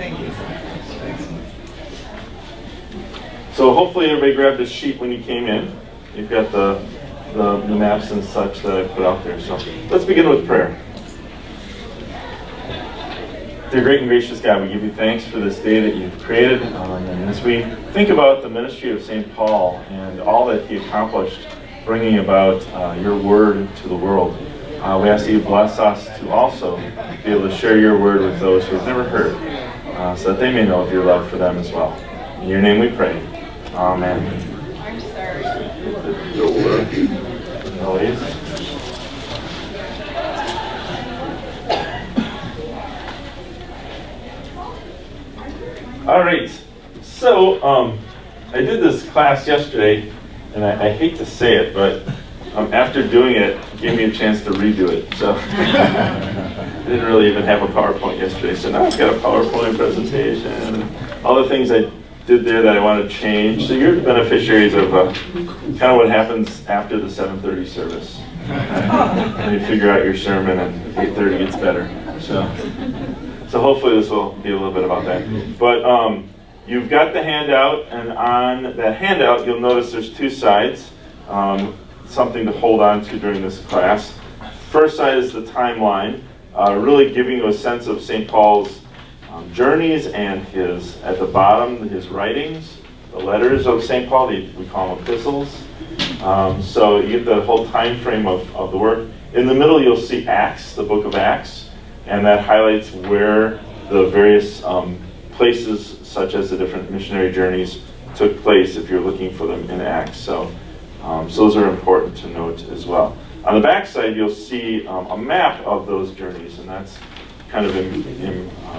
Thank you. So hopefully everybody grabbed a sheet when you came in. You've got the maps and such that I put out there. So let's begin with prayer. Dear great and gracious God, we give you thanks for this day that you've created. And as we think about the ministry of St. Paul and all that he accomplished bringing about your word to the world, we ask that you bless us to also be able to share your word with those who have never heard, so that they may know of your love for them as well. In your name we pray. Amen. I'm sorry. Always. All right. So I did this class yesterday, and I hate to say it, but after doing it, it gave me a chance to redo it. So I didn't really even have a PowerPoint yesterday, so now I've got a PowerPoint presentation and all the things I did there that I want to change. So you're the beneficiaries of kind of what happens after the 7:30 service. And you figure out your sermon, and 8:30 gets better. So hopefully this will be a little bit about that. But you've got the handout, and on that handout you'll notice there's two sides, something to hold on to during this class. First side is the timeline, really giving you a sense of St. Paul's journeys and his, at the bottom, his writings, the letters of St. Paul, we call them epistles. So you get the whole time frame of the work. In the middle you'll see Acts, the book of Acts, and that highlights where the various places, such as the different missionary journeys, took place if you're looking for them in Acts. So those are important to note as well. On the back side you'll see a map of those journeys, and that's kind of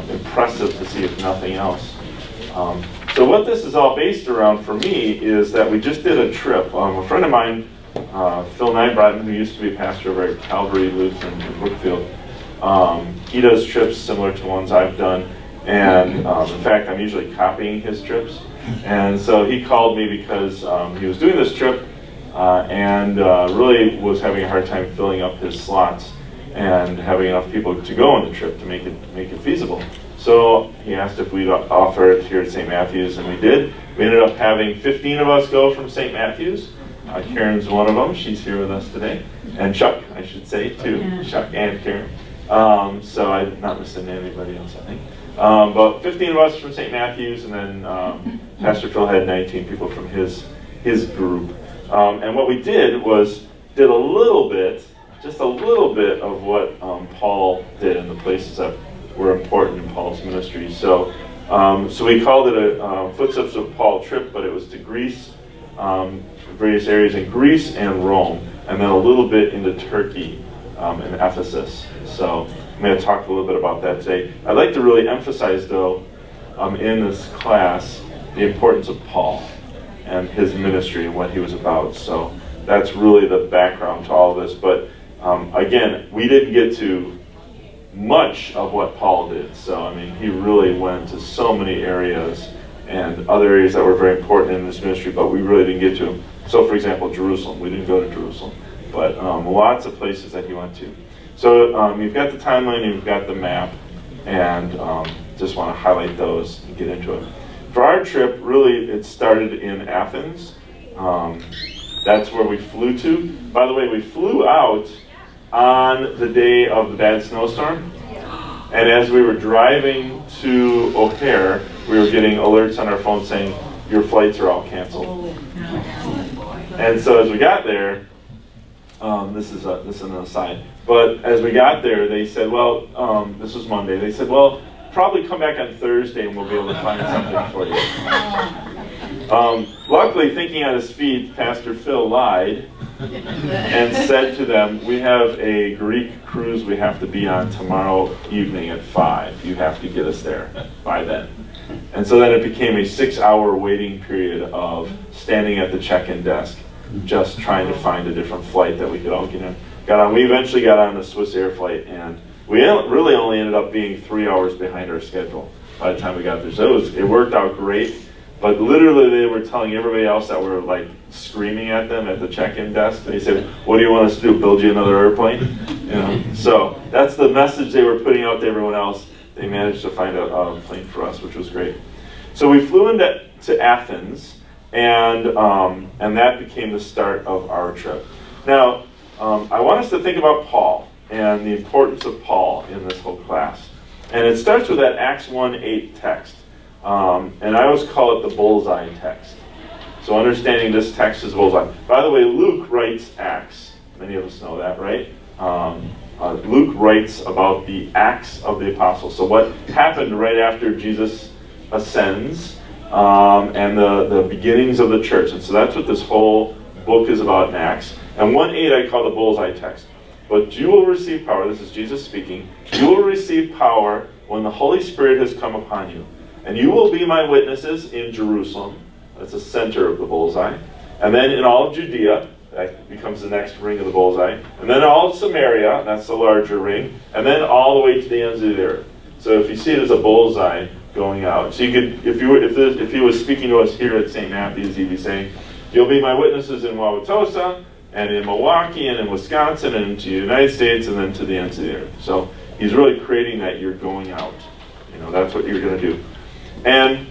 impressive to see, if nothing else. So what this is all based around for me is that we just did a trip. A friend of mine, Phil Nybratton, who used to be pastor over at Calvary Lutheran in Brookfield, he does trips similar to ones I've done, and in fact I'm usually copying his trips. And so he called me because he was doing this trip and really was having a hard time filling up his slots and having enough people to go on the trip to make it feasible. So he asked if we'd offer it here at St. Matthew's, and we did. We ended up having 15 of us go from St. Matthew's. Karen's one of them. She's here with us today. And Chuck, I should say, too. Yeah. Chuck and Karen. So I'm not missing anybody else, I think. But 15 of us from St. Matthew's, and then Pastor Phil had 19 people from his group. And what we did was did a little bit, just a little bit of what Paul did in the places that were important in Paul's ministry. So we called it a Footsteps of Paul trip, but it was to Greece, various areas in Greece and Rome, and then a little bit into Turkey and Ephesus. So I'm going to talk a little bit about that today. I'd like to really emphasize, though, in this class, the importance of Paul and his ministry and what he was about. So that's really the background to all of this. But again, we didn't get to much of what Paul did. So, I mean, he really went to so many areas and other areas that were very important in this ministry, but we really didn't get to them. So, for example, Jerusalem. We didn't go to Jerusalem, but lots of places that he went to. So you've got the timeline, and you've got the map, and just want to highlight those and get into it. For our trip, really, it started in Athens. That's where we flew to. By the way, we flew out on the day of the bad snowstorm, and as we were driving to O'Hare, we were getting alerts on our phone saying, your flights are all canceled. And so as we got there, this is an aside, but as we got there, they said, well, this was Monday, they said, well, probably come back on Thursday and we'll be able to find something for you. Luckily, thinking on his feet, Pastor Phil lied and said to them, we have a Greek cruise we have to be on tomorrow evening at 5. You have to get us there by then. And so then it became a 6-hour waiting period of standing at the check-in desk, just trying to find a different flight that we could all get on. We eventually got on the Swiss Air flight, and we really only ended up being 3 hours behind our schedule by the time we got there. So it worked out great. But literally, they were telling everybody else that were like screaming at them at the check-in desk. They said, "What do you want us to do? Build you another airplane?" So that's the message they were putting out to everyone else. they managed to find a plane for us, which was great. So we flew into Athens, and that became the start of our trip. Now, I want us to think about Paul and the importance of Paul in this whole class. And it starts with that Acts 1:8 text. And I always call it the bullseye text. So understanding this text is bullseye. By the way, Luke writes Acts. Many of us know that, right? Luke writes about the Acts of the Apostles. So what happened right after Jesus ascends, and the beginnings of the church. And so that's what this whole book is about in Acts. And 1:8 I call the bullseye text. But you will receive power, this is Jesus speaking, you will receive power when the Holy Spirit has come upon you. And you will be my witnesses in Jerusalem, that's the center of the bullseye, and then in all of Judea, that becomes the next ring of the bullseye, and then all of Samaria, that's the larger ring, and then all the way to the ends of the earth. So if you see it as a bullseye going out, so you could, if he was speaking to us here at St. Matthew's, he'd be saying, you'll be my witnesses in Wauwatosa, and in Milwaukee, and in Wisconsin, and into the United States, and then to the ends of the earth. So he's really creating that you're going out. That's what you're going to do. And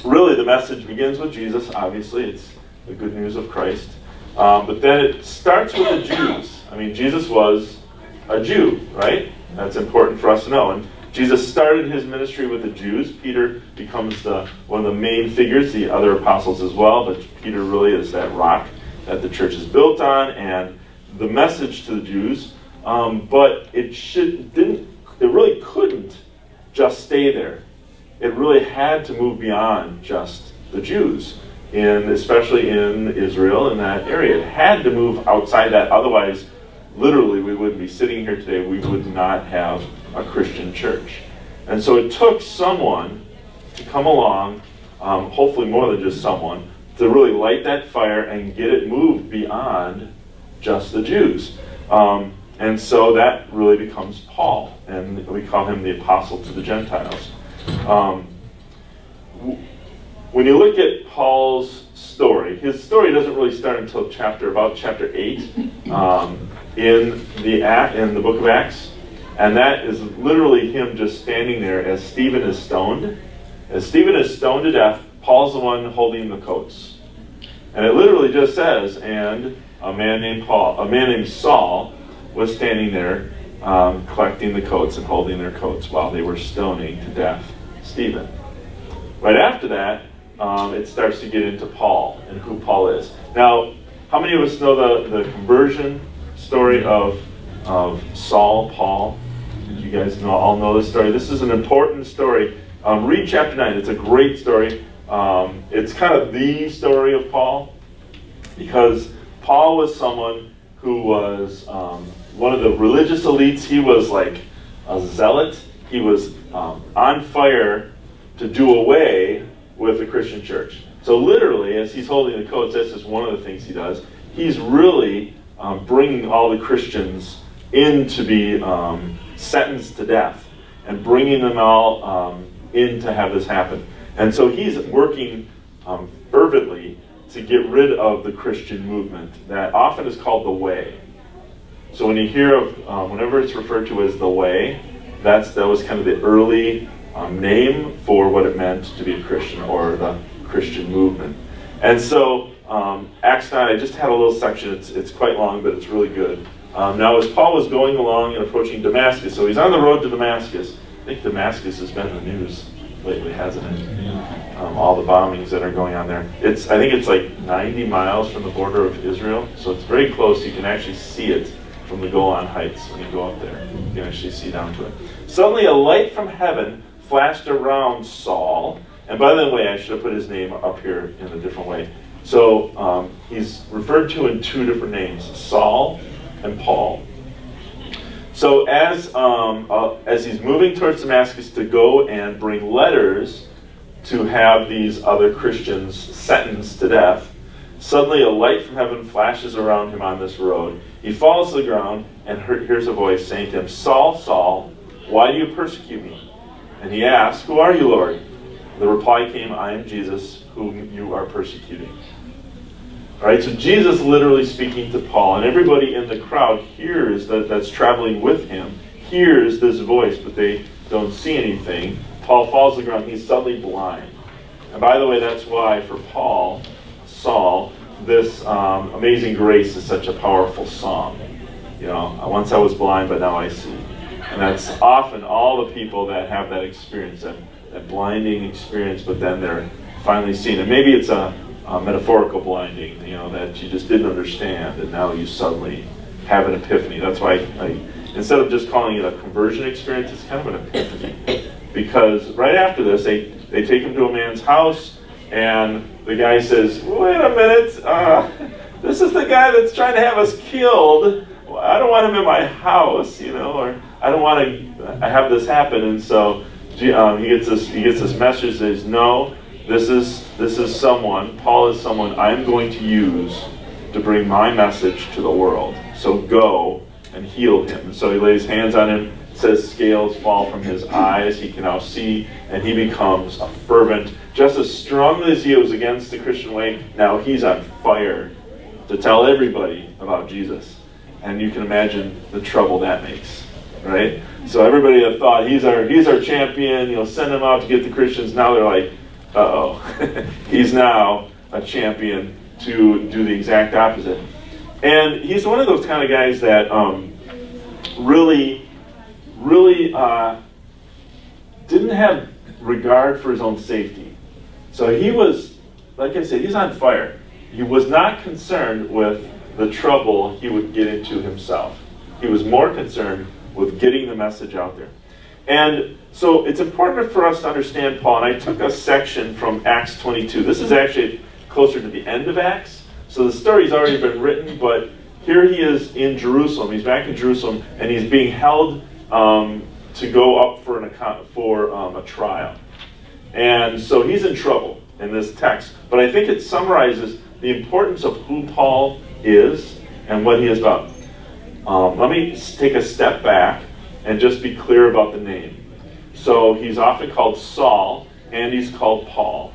really the message begins with Jesus, obviously. It's the good news of Christ. But then it starts with the Jews. Jesus was a Jew, right? That's important for us to know. And Jesus started his ministry with the Jews. Peter becomes one of the main figures, the other apostles as well, but Peter really is that rock that the church is built on, and the message to the Jews. But it really couldn't just stay there. It really had to move beyond just the Jews, especially in Israel, in that area. It had to move outside that. Otherwise, literally, we wouldn't be sitting here today. We would not have a Christian church. And so it took someone to come along, hopefully more than just someone, to really light that fire and get it moved beyond just the Jews. And so that really becomes Paul, and we call him the apostle to the Gentiles. When you look at Paul's story, his story doesn't really start until about chapter 8 in the book of Acts, and that is literally him just standing there as Stephen is stoned. As Stephen is stoned to death, Paul's the one holding the coats. And it literally just says, and a man named Saul was standing there collecting the coats and holding their coats while they were stoning to death Stephen. Right after that, it starts to get into Paul and who Paul is. Now, how many of us know the conversion story of Paul? You guys all know this story. This is an important story. Read chapter 9. It's a great story. It's kind of the story of Paul, because Paul was someone who was one of the religious elites. He was like a zealot. He was on fire to do away with the Christian church. So literally, as he's holding the coats, this is one of the things he does. He's really bringing all the Christians in to be sentenced to death, and bringing them all in to have this happen. And so he's working fervently to get rid of the Christian movement that often is called the Way. So when you hear of, whenever it's referred to as the Way, that was kind of the early name for what it meant to be a Christian, or the Christian movement. And so Acts 9, I just had a little section. It's quite long, but it's really good. Now, as Paul was going along and approaching Damascus, so he's on the road to Damascus. I think Damascus has been in the news lately, hasn't it? All the bombings that are going on there. I think it's like 90 miles from the border of Israel, so it's very close. You can actually see it from the Golan Heights when you go up there. You can actually see down to it. Suddenly a light from heaven flashed around Saul. And by the way, I should have put his name up here in a different way. So he's referred to in two different names, Saul and Paul. So as he's moving towards Damascus to go and bring letters to have these other Christians sentenced to death, suddenly a light from heaven flashes around him on this road. He falls to the ground and hears a voice saying to him, "Saul, Saul, why do you persecute me?" And he asked, "Who are you, Lord?" The reply came, "I am Jesus, whom you are persecuting." All right, so Jesus literally speaking to Paul, and everybody in the crowd hears that's traveling with him, hears this voice, but they don't see anything. Paul falls to the ground. He's suddenly blind. And by the way, that's why for Saul, this Amazing Grace is such a powerful song. Once I was blind, but now I see. And that's often all the people that have that experience, that blinding experience, but then they're finally seeing. And maybe it's a metaphorical blinding, that you just didn't understand, and now you suddenly have an epiphany. That's why instead of just calling it a conversion experience, it's kind of an epiphany. Because right after this, they take him to a man's house, and the guy says, wait a minute, this is the guy that's trying to have us killed. I don't want him in my house, or I don't want to have this happen. And so he gets this message that says, no, this is someone, Paul is someone I'm going to use to bring my message to the world. So go and heal him. And so he lays hands on him, says scales fall from his eyes, he can now see, and he becomes a fervent, just as strongly as he was against the Christian way, now he's on fire to tell everybody about Jesus. And you can imagine the trouble that makes, right? So everybody that thought he's our champion, send him out to get the Christians. Now they're like, uh-oh, he's now a champion to do the exact opposite. And he's one of those kind of guys that really didn't have regard for his own safety. So he was, like I said, he's on fire. He was not concerned with the trouble he would get into himself. He was more concerned with getting the message out there. And so it's important for us to understand Paul, and I took a section from Acts 22. This is actually closer to the end of Acts, so the story's already been written, but here he is in Jerusalem. He's back in Jerusalem, and he's being held to go up for a trial. And so he's in trouble in this text, but I think it summarizes the importance of who Paul is and what he is about. Let me take a step back and just be clear about the name. So he's often called Saul, and he's called Paul.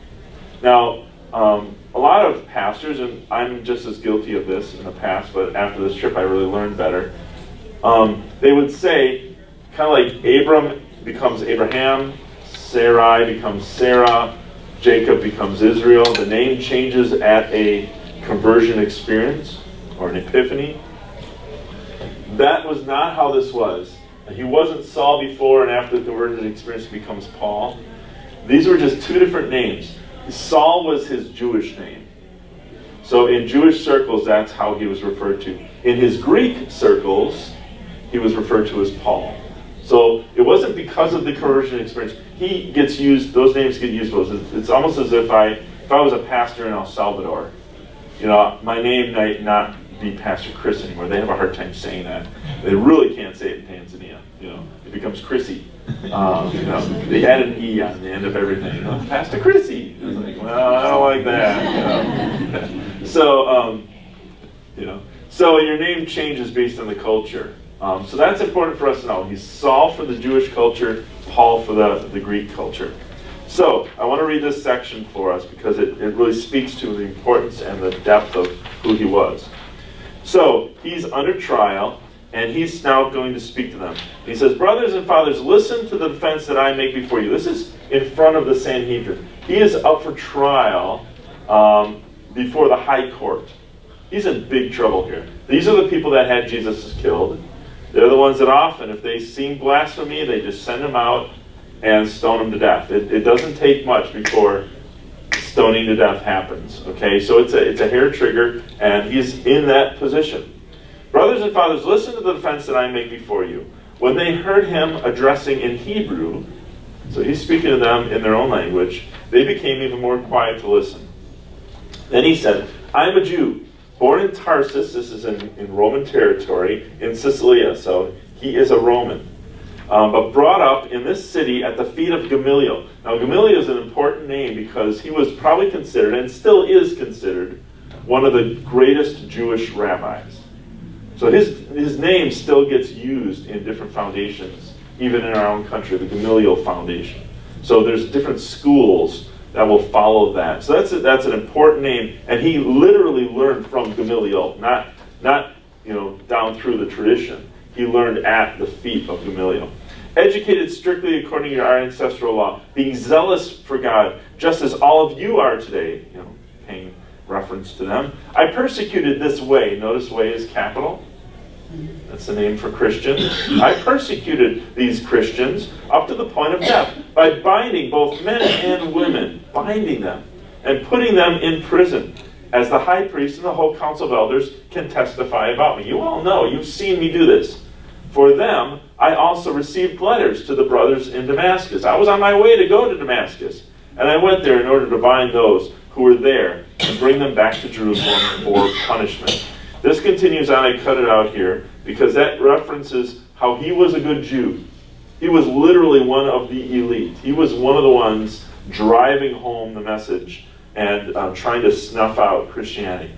Now, a lot of pastors, and I'm just as guilty of this in the past, but after this trip I really learned better, they would say, kind of like Abram becomes Abraham, Sarai becomes Sarah, Jacob becomes Israel. The name changes at a conversion experience or an epiphany. That was not how this was. He wasn't Saul before, and after the conversion experience he becomes Paul. These were just two different names. Saul was his Jewish name. So in Jewish circles, that's how he was referred to. In his Greek circles, he was referred to as Paul. So it wasn't because of the conversion experience. He gets used, those names get used. It's almost as if I was a pastor in El Salvador. My name might not be Pastor Chris anymore. They have a hard time saying that. They really can't say it in Tanzania. It becomes Chrissy. They add an E on the end of everything. Pastor Chrissy. It's like, well, I don't like that. So your name changes based on the culture. So that's important for us to know. He's Saul for the Jewish culture, Paul for the Greek culture. So I want to read this section for us because it really speaks to the importance and the depth of who he was. So he's under trial, and he's now going to speak to them. He says, brothers and fathers, listen to the defense that I make before you. This is in front of the Sanhedrin. He is up for trial before the high court. He's in big trouble here. These are the people that had Jesus killed. They're the ones that often, if they see blasphemy, they just send him out and stone him to death. It doesn't take much before stoning to death happens. Okay, so it's a hair trigger, and he's in that position. Brothers and fathers, listen to the defense that I make before you. When they heard him addressing in Hebrew, so he's speaking to them in their own language, they became even more quiet to listen. Then he said, I am a Jew, born in Tarsus, this is in Roman territory, in Sicilia, so he is a Roman. But brought up in this city at the feet of Gamaliel. Now Gamaliel is an important name because he was probably considered, and still is considered, one of the greatest Jewish rabbis. So his name still gets used in different foundations, even in our own country, the Gamaliel Foundation. So there's different schools that will follow that. So that's an important name, and he literally learned from Gamaliel, not down through the tradition. He learned at the feet of Gamaliel. educated strictly according to our ancestral law, being zealous for God, just as all of you are today, paying reference to them. I persecuted this way. Notice way is capital. That's the name for Christians. I persecuted these Christians up to the point of death by binding both men and women, binding them, and putting them in prison, as the high priest and the whole council of elders can testify about me. You all know, you've seen me do this. For them, I also received letters to the brothers in Damascus. I was on my way to go to Damascus, and I went there in order to bind those who were there and bring them back to Jerusalem for punishment. This continues on. I cut it out here because that references how he was a good Jew. He was literally one of the elite. He was one of the ones driving home the message and trying to snuff out Christianity.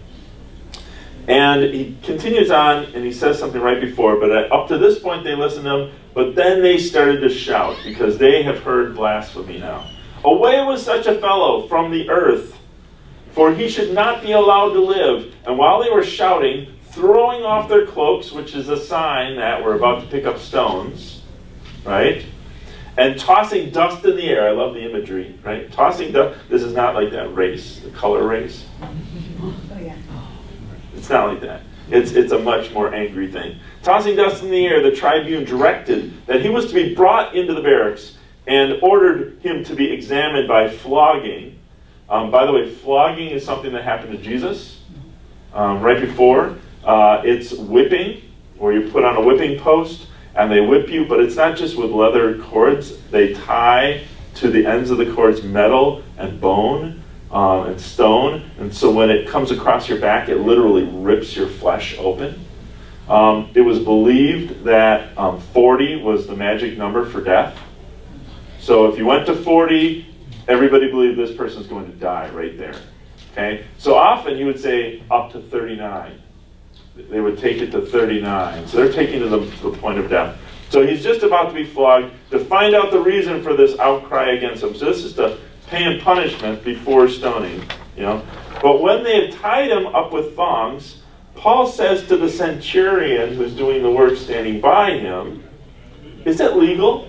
And he continues on, and he says something right before, but up to this point they listened to him, but then they started to shout, because they have heard blasphemy now. Away with such a fellow from the earth, for he should not be allowed to live. And while they were shouting, throwing off their cloaks, which is a sign that we're about to pick up stones, right? And tossing dust in the air. I love the imagery, right? Tossing dust. This is not like that race, the color race. Oh, yeah. It's not like that. It's a much more angry thing. Tossing dust in the air, the tribune directed that he was to be brought into the barracks and ordered him to be examined by flogging. By the way, flogging is something that happened to Jesus right before. It's whipping, where you put on a whipping post and they whip you, but it's not just with leather cords. They tie to the ends of the cords metal and bone and stone, and so when it comes across your back, it literally rips your flesh open. It was believed that 40 was the magic number for death. So if you went to 40, everybody believed this person's going to die right there. Okay? So often he would say up to 39. They would take it to 39. So they're taking to the point of death. So he's just about to be flogged to find out the reason for this outcry against him. So this is to pay him punishment before stoning. But when they had tied him up with thongs, Paul says to the centurion who's doing the work standing by him, is it legal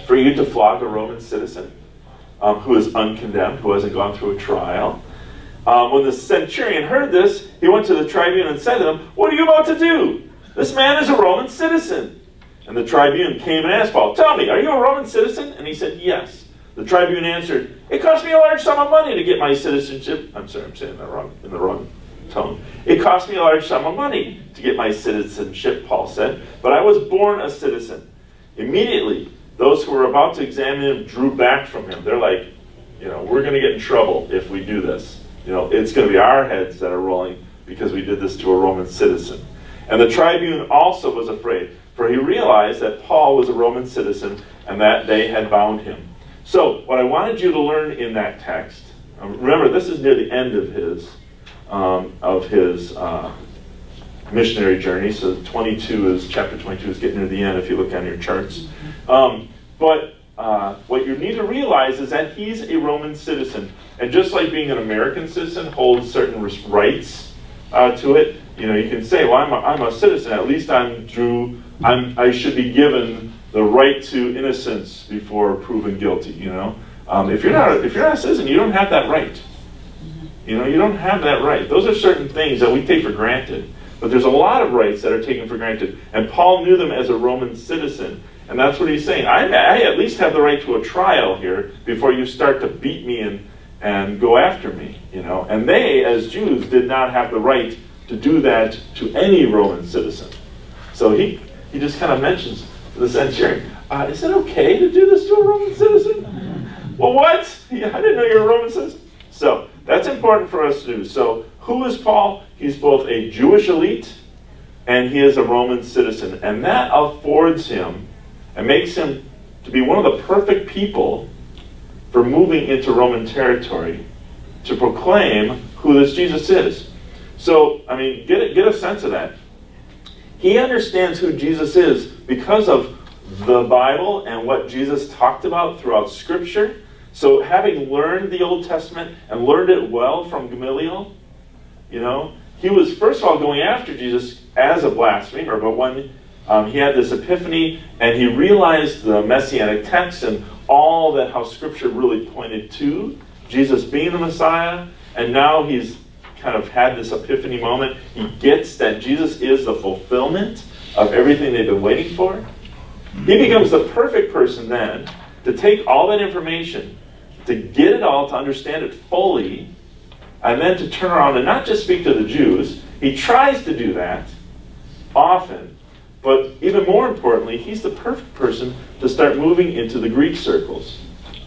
for you to flog a Roman citizen who is uncondemned, who hasn't gone through a trial? When the centurion heard this, he went to the tribune and said to them, what are you about to do? This man is a Roman citizen. And the tribune came and asked Paul, tell me, are you a Roman citizen? And he said, yes. The tribune answered, it cost me a large sum of money to get my citizenship. I'm sorry, I'm saying that wrong, in the wrong tone. It cost me a large sum of money to get my citizenship, Paul said, but I was born a citizen. Immediately, those who were about to examine him drew back from him. They're like, we're going to get in trouble if we do this. It's going to be our heads that are rolling because we did this to a Roman citizen. And the tribune also was afraid, for he realized that Paul was a Roman citizen and that they had bound him. So, what I wanted you to learn in that text, remember this is near the end of his missionary journey, so chapter 22 is getting near the end if you look on your charts. But what you need to realize is that he's a Roman citizen. And just like being an American citizen holds certain rights to it, you can say, well, I'm a citizen. At least I'm Jew. I should be given the right to innocence before proven guilty. If you're not a citizen, you don't have that right. You don't have that right. Those are certain things that we take for granted. But there's a lot of rights that are taken for granted. And Paul knew them as a Roman citizen. And that's what he's saying. I at least have the right to a trial here before you start to beat me and go after me. And they, as Jews, did not have the right to do that to any Roman citizen. So he just kind of mentions to the centurion, is it okay to do this to a Roman citizen? Well, what? I didn't know you were a Roman citizen. So that's important for us to do. So who is Paul? He's both a Jewish elite and he is a Roman citizen. And that affords him and makes him to be one of the perfect people for moving into Roman territory to proclaim who this Jesus is. So, get a sense of that. He understands who Jesus is because of the Bible and what Jesus talked about throughout Scripture. So having learned the Old Testament and learned it well from Gamaliel, he was first of all going after Jesus as a blasphemer, but when he had this epiphany, and he realized the Messianic text and all that how Scripture really pointed to Jesus being the Messiah, and now he's kind of had this epiphany moment. He gets that Jesus is the fulfillment of everything they've been waiting for. He becomes the perfect person then to take all that information, to get it all, to understand it fully, and then to turn around and not just speak to the Jews. He tries to do that often, but even more importantly, he's the perfect person to start moving into the Greek circles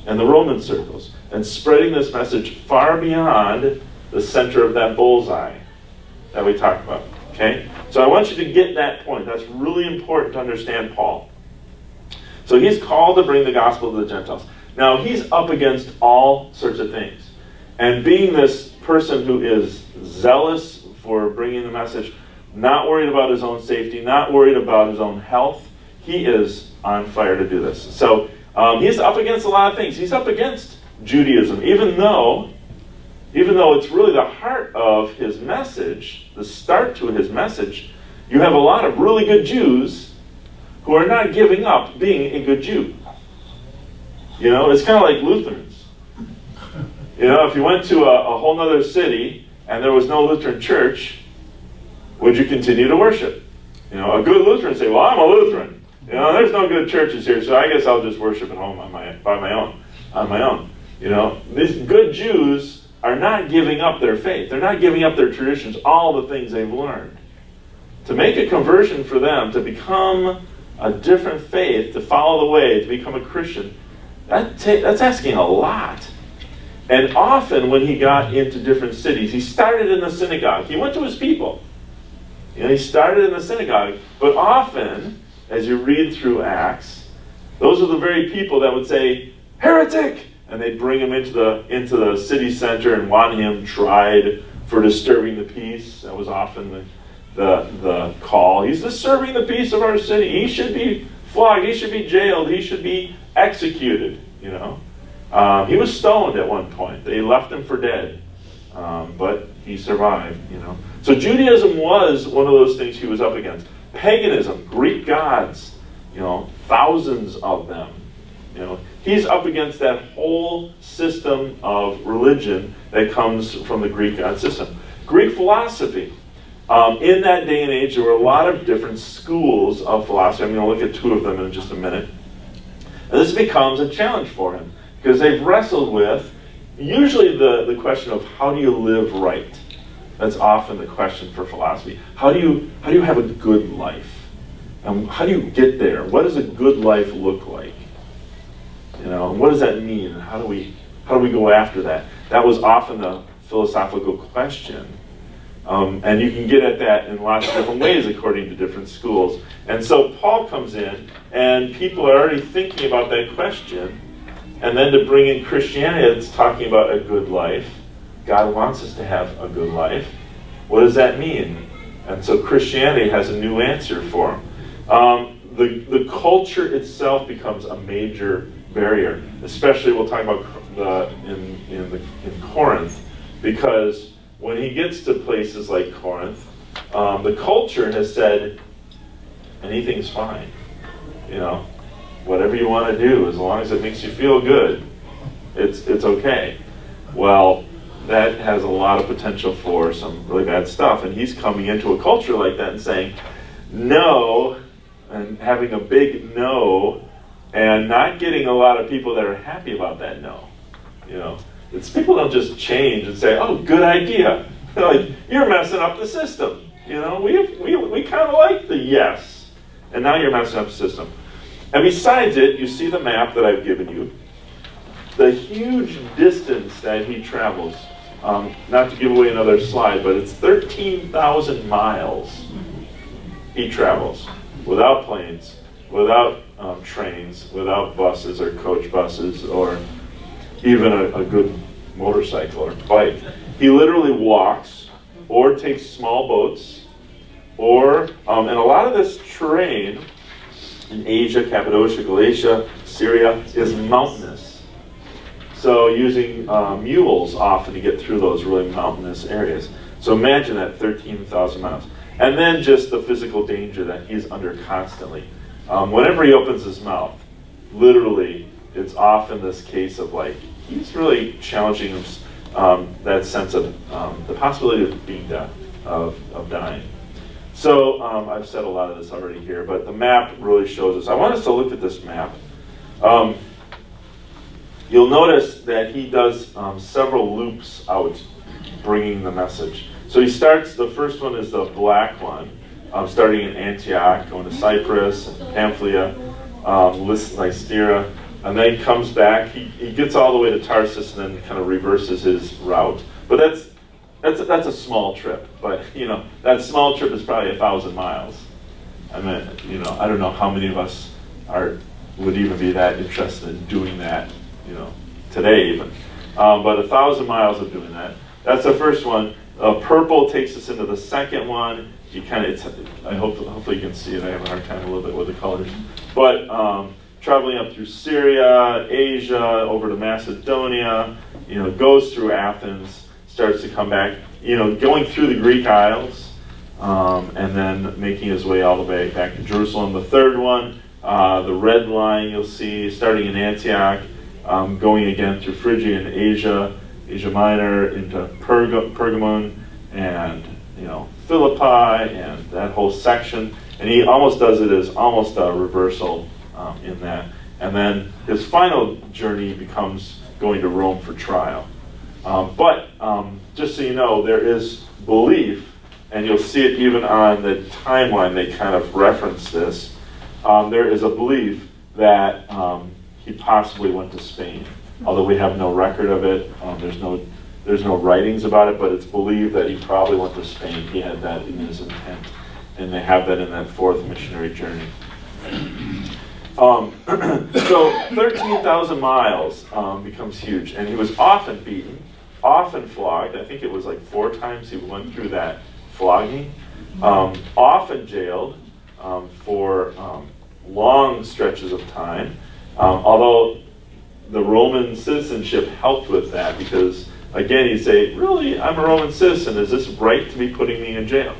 and the Roman circles and spreading this message far beyond the center of that bullseye that we talked about. Okay? So I want you to get that point. That's really important to understand Paul. So he's called to bring the gospel to the Gentiles. Now he's up against all sorts of things. And being this person who is zealous for bringing the message, not worried about his own safety, not worried about his own health, he is on fire to do this. So he's up against a lot of things. He's up against Judaism, even though it's really the heart of his message, the start to his message. You have a lot of really good Jews who are not giving up being a good Jew. You know, it's kind of like Lutherans. You know, if you went to a whole other city and there was no Lutheran church, would you continue to worship? You know, a good Lutheran would say, well, I'm a Lutheran. You know, there's no good churches here, so I guess I'll just worship at home on my own. You know, these good Jews are not giving up their faith. They're not giving up their traditions, all the things they've learned. To make a conversion for them, to become a different faith, to follow the way, to become a Christian, that's asking a lot. And often when he got into different cities, he started in the synagogue. He went to his people. You know, he started in the synagogue. But often, as you read through Acts, those are the very people that would say, heretic! And they'd bring him into the city center and want him tried for disturbing the peace. That was often the call. He's disturbing the peace of our city. He should be flogged. He should be jailed. He should be executed. You know, he was stoned at one point. They left him for dead, but he survived. You know, so Judaism was one of those things he was up against. Paganism, Greek gods. You know, thousands of them. You know, he's up against that whole system of religion that comes from the Greek god system. Greek philosophy. In that day and age, there were a lot of different schools of philosophy. I'm going to look at two of them in just a minute. And this becomes a challenge for him because they've wrestled with usually the question of how do you live right? That's often the question for philosophy. How do you have a good life? And how do you get there? What does a good life look like? You know, what does that mean? How do we go after that? That was often the philosophical question. And you can get at that in lots of different ways according to different schools. And so Paul comes in, and people are already thinking about that question. And then to bring in Christianity that's talking about a good life. God wants us to have a good life. What does that mean? And so Christianity has a new answer for him. The culture itself becomes a major barrier, especially we'll talk about in Corinth, because when he gets to places like Corinth, the culture has said anything's fine. You know, whatever you want to do, as long as it makes you feel good, it's okay. Well, that has a lot of potential for some really bad stuff, and he's coming into a culture like that and saying no, and having a big no, and not getting a lot of people that are happy about that no. You know, it's people don't just change and say, "Oh, good idea." They're like, "You're messing up the system." You know, we kind of like the yes, and now you're messing up the system. And besides it, you see the map that I've given you. The huge distance that he travels. Not to give away another slide, but it's 13,000 miles he travels without planes, without trains, without buses or coach buses, or even a good motorcycle or bike. He literally walks or takes small boats, or and a lot of this terrain in Asia, Cappadocia, Galatia, Syria is mountainous. So using mules often to get through those really mountainous areas. So imagine that 13,000 miles. And then just the physical danger that he's under constantly. Whenever he opens his mouth, literally, it's often this case of like, he's really challenging that sense of the possibility of being dead, of dying. So I've said a lot of this already here, but the map really shows us. I want us to look at this map. You'll notice that he does several loops out, bringing the message. So he starts, the first one is the black one, starting in Antioch, going to Cyprus, and Pamphylia, Lystra, and then he comes back. He gets all the way to Tarsus and then kind of reverses his route. But that's a small trip. But that small trip is probably 1,000 miles. I mean, I don't know how many of us would even be that interested in doing that, today even. But 1,000 miles of doing that. That's the first one. Purple takes us into the second one. Hopefully you can see it. I have a hard time a little bit with the colors. But traveling up through Syria, Asia, over to Macedonia, goes through Athens, starts to come back, going through the Greek Isles, and then making his way all the way back to Jerusalem. The third one, the red line you'll see, starting in Antioch, going again through Phrygia and Asia Minor, into Pergamon, and Philippi, and that whole section. And he almost does it as almost a reversal in that. And then his final journey becomes going to Rome for trial. But just so you know, there is belief, and you'll see it even on the timeline, they kind of reference this. There is a belief that he possibly went to Spain, although we have no record of it. There's no writings about it, but it's believed that he probably went to Spain. He had that in his intent, and they have that in that fourth missionary journey. So 13,000 miles becomes huge, and he was often beaten, often flogged. I think it was like 4 times he went through that flogging. Often jailed for long stretches of time, although the Roman citizenship helped with that, because again, you say, really, I'm a Roman citizen, is this right to be putting me in jail?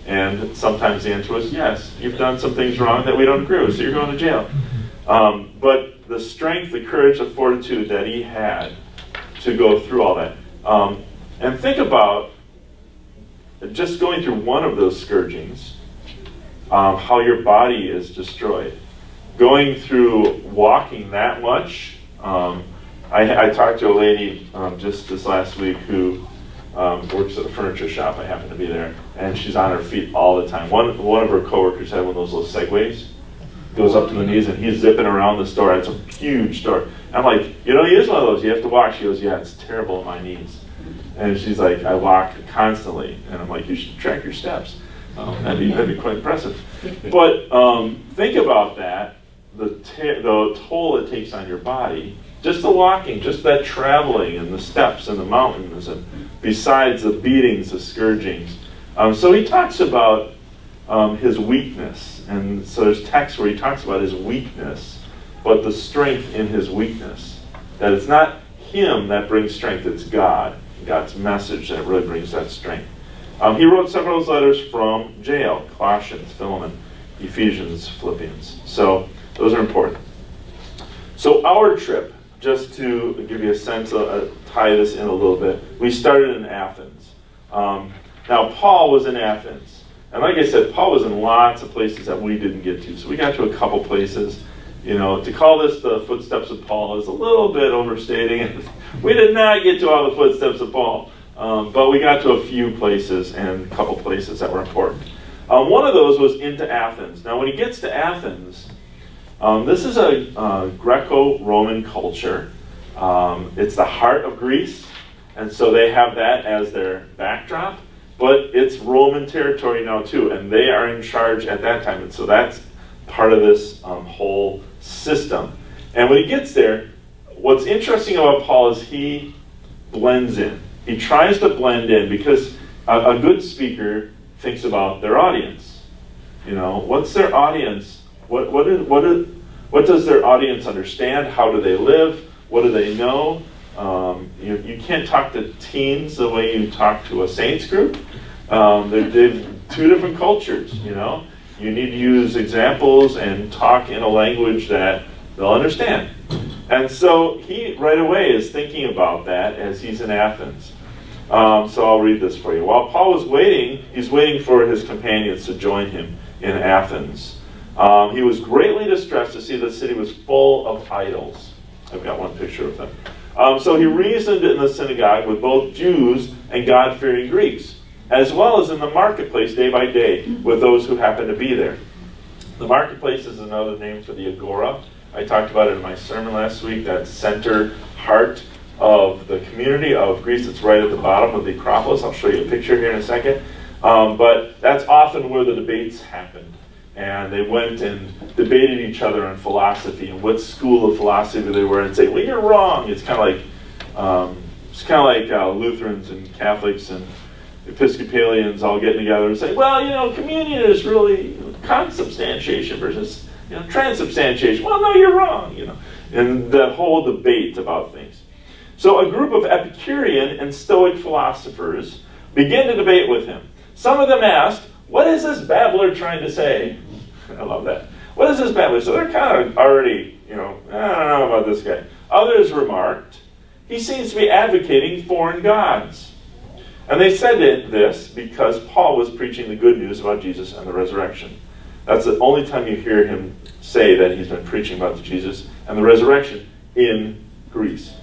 And sometimes the answer was, yes, you've done some things wrong that we don't agree with, so you're going to jail. But the strength, the courage, the fortitude that he had to go through all that. And think about just going through one of those scourgings, how your body is destroyed. Going through walking that much. I talked to a lady just this last week who works at a furniture shop. I happened to be there, and she's on her feet all the time. One of her coworkers had one of those little Segways. Goes up to the knees, and he's zipping around the store. It's a huge store. I'm like, he is one of those. You have to walk. She goes, yeah, it's terrible on my knees. And she's like, I walk constantly. And I'm like, you should track your steps. That'd be quite impressive. But think about that, the toll it takes on your body. Just the walking, just that traveling, and the steps and the mountains, and besides the beatings, the scourgings. So he talks about his weakness. And so there's texts where he talks about his weakness, but the strength in his weakness. That it's not him that brings strength, it's God's message that really brings that strength. He wrote several of those letters from jail: Colossians, Philemon, Ephesians, Philippians. So those are important. So our trip, just to give you a sense, tie this in a little bit, we started in Athens. Now Paul was in Athens. And like I said, Paul was in lots of places that we didn't get to. So we got to a couple places. To call this the footsteps of Paul is a little bit overstating. We did not get to all the footsteps of Paul. But we got to a few places and a couple places that were important. One of those was into Athens. Now when he gets to Athens, this is a Greco-Roman culture. It's the heart of Greece. And so they have that as their backdrop. But it's Roman territory now too, and they are in charge at that time. And so that's part of this whole system. And when he gets there, what's interesting about Paul is he blends in. He tries to blend in, because a good speaker thinks about their audience. What's their audience? What does their audience understand? How do they live? What do they know? You can't talk to teens the way you talk to a saints group. They've two different cultures, you know. You need to use examples and talk in a language that they'll understand. And so he right away is thinking about that as he's in Athens. So I'll read this for you. While Paul was waiting, he's waiting for his companions to join him in Athens. He was greatly distressed to see the city was full of idols. I've got one picture of them. So he reasoned in the synagogue with both Jews and God-fearing Greeks, as well as in the marketplace day by day with those who happened to be there. The marketplace is another name for the agora. I talked about it in my sermon last week, that center heart of the community of Greece. It's right at the bottom of the Acropolis. I'll show you a picture here in a second. But that's often where the debates happened. And they went and debated each other on philosophy and what school of philosophy they were, and say, well, you're wrong. It's kind of like Lutherans and Catholics and Episcopalians all getting together and say, well, you know, communion is really consubstantiation versus, you know, transubstantiation. Well, no, you're wrong, you know. And that whole debate about things. So a group of Epicurean and Stoic philosophers began to debate with him. Some of them asked, what is this babbler trying to say? I love that. What is this babbler? So they're kind of already, you know, I don't know about this guy. Others remarked, he seems to be advocating foreign gods. And they said this because Paul was preaching the good news about Jesus and the resurrection. That's the only time you hear him say that he's been preaching about Jesus and the resurrection in Greece.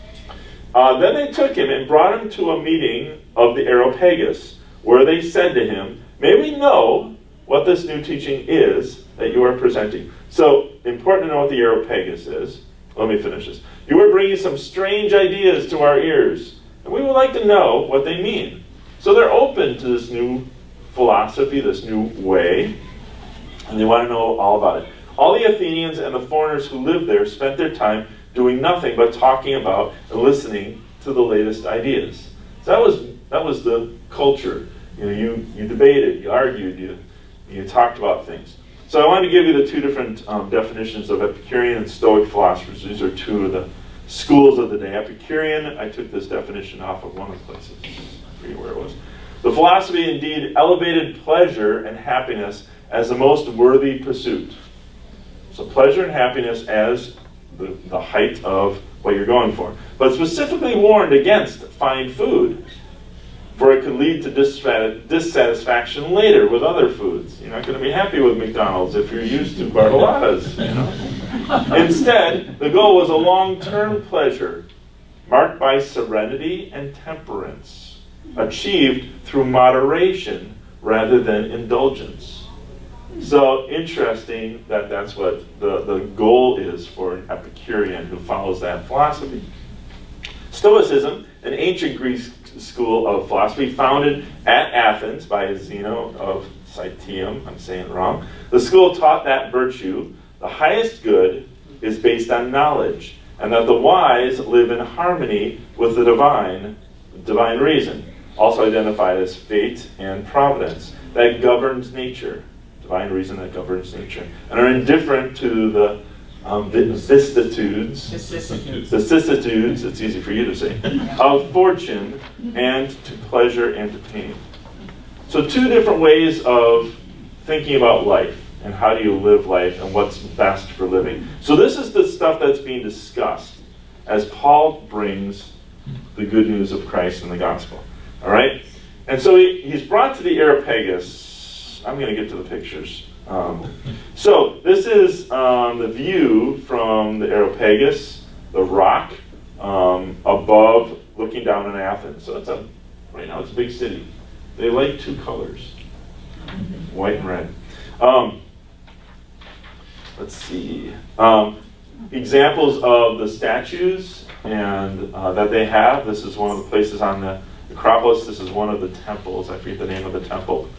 Then they took him and brought him to a meeting of the Areopagus, where they said to him, may we know what this new teaching is that you are presenting. So, important to know what the Areopagus is. Let me finish this. You are bringing some strange ideas to our ears, and we would like to know what they mean. So they're open to this new philosophy, this new way, and they want to know all about it. All the Athenians and the foreigners who lived there spent their time doing nothing but talking about and listening to the latest ideas. So that was the culture. You know, you debated, you argued, you talked about things. So I wanted to give you the two different definitions of Epicurean and Stoic philosophers. These are two of the schools of the day. Epicurean, I took this definition off of one of the places. I forget where it was. The philosophy indeed elevated pleasure and happiness as the most worthy pursuit. So pleasure and happiness as the height of what you're going for. But specifically warned against fine food, for it could lead to dissatisfaction later with other foods. You're not going to be happy with McDonald's if you're used to Bartolotta's. You know? Instead, the goal was a long-term pleasure marked by serenity and temperance, achieved through moderation rather than indulgence. So interesting that that's what the goal is for an Epicurean who follows that philosophy. Stoicism, an ancient Greek school of philosophy founded at Athens by Zeno of Citium, I'm saying it wrong. The school taught that virtue, the highest good, is based on knowledge, and that the wise live in harmony with the divine reason, also identified as fate and providence, that governs nature. Divine reason that governs nature, and are indifferent to the vicissitudes, it's easy for you to say, of fortune, and to pleasure and to pain. So two different ways of thinking about life, and how do you live life, and what's best for living. So this is the stuff that's being discussed as Paul brings the good news of Christ and the gospel. All right? And so he's brought to the Areopagus. I'm going to get to the pictures. So this is the view from the Areopagus, the rock above, looking down on Athens. So right now it's a big city. They like two colors, white and red. Let's see. Examples of the statues and that they have. This is one of the places on the Acropolis. This is one of the temples. I forget the name of the temple.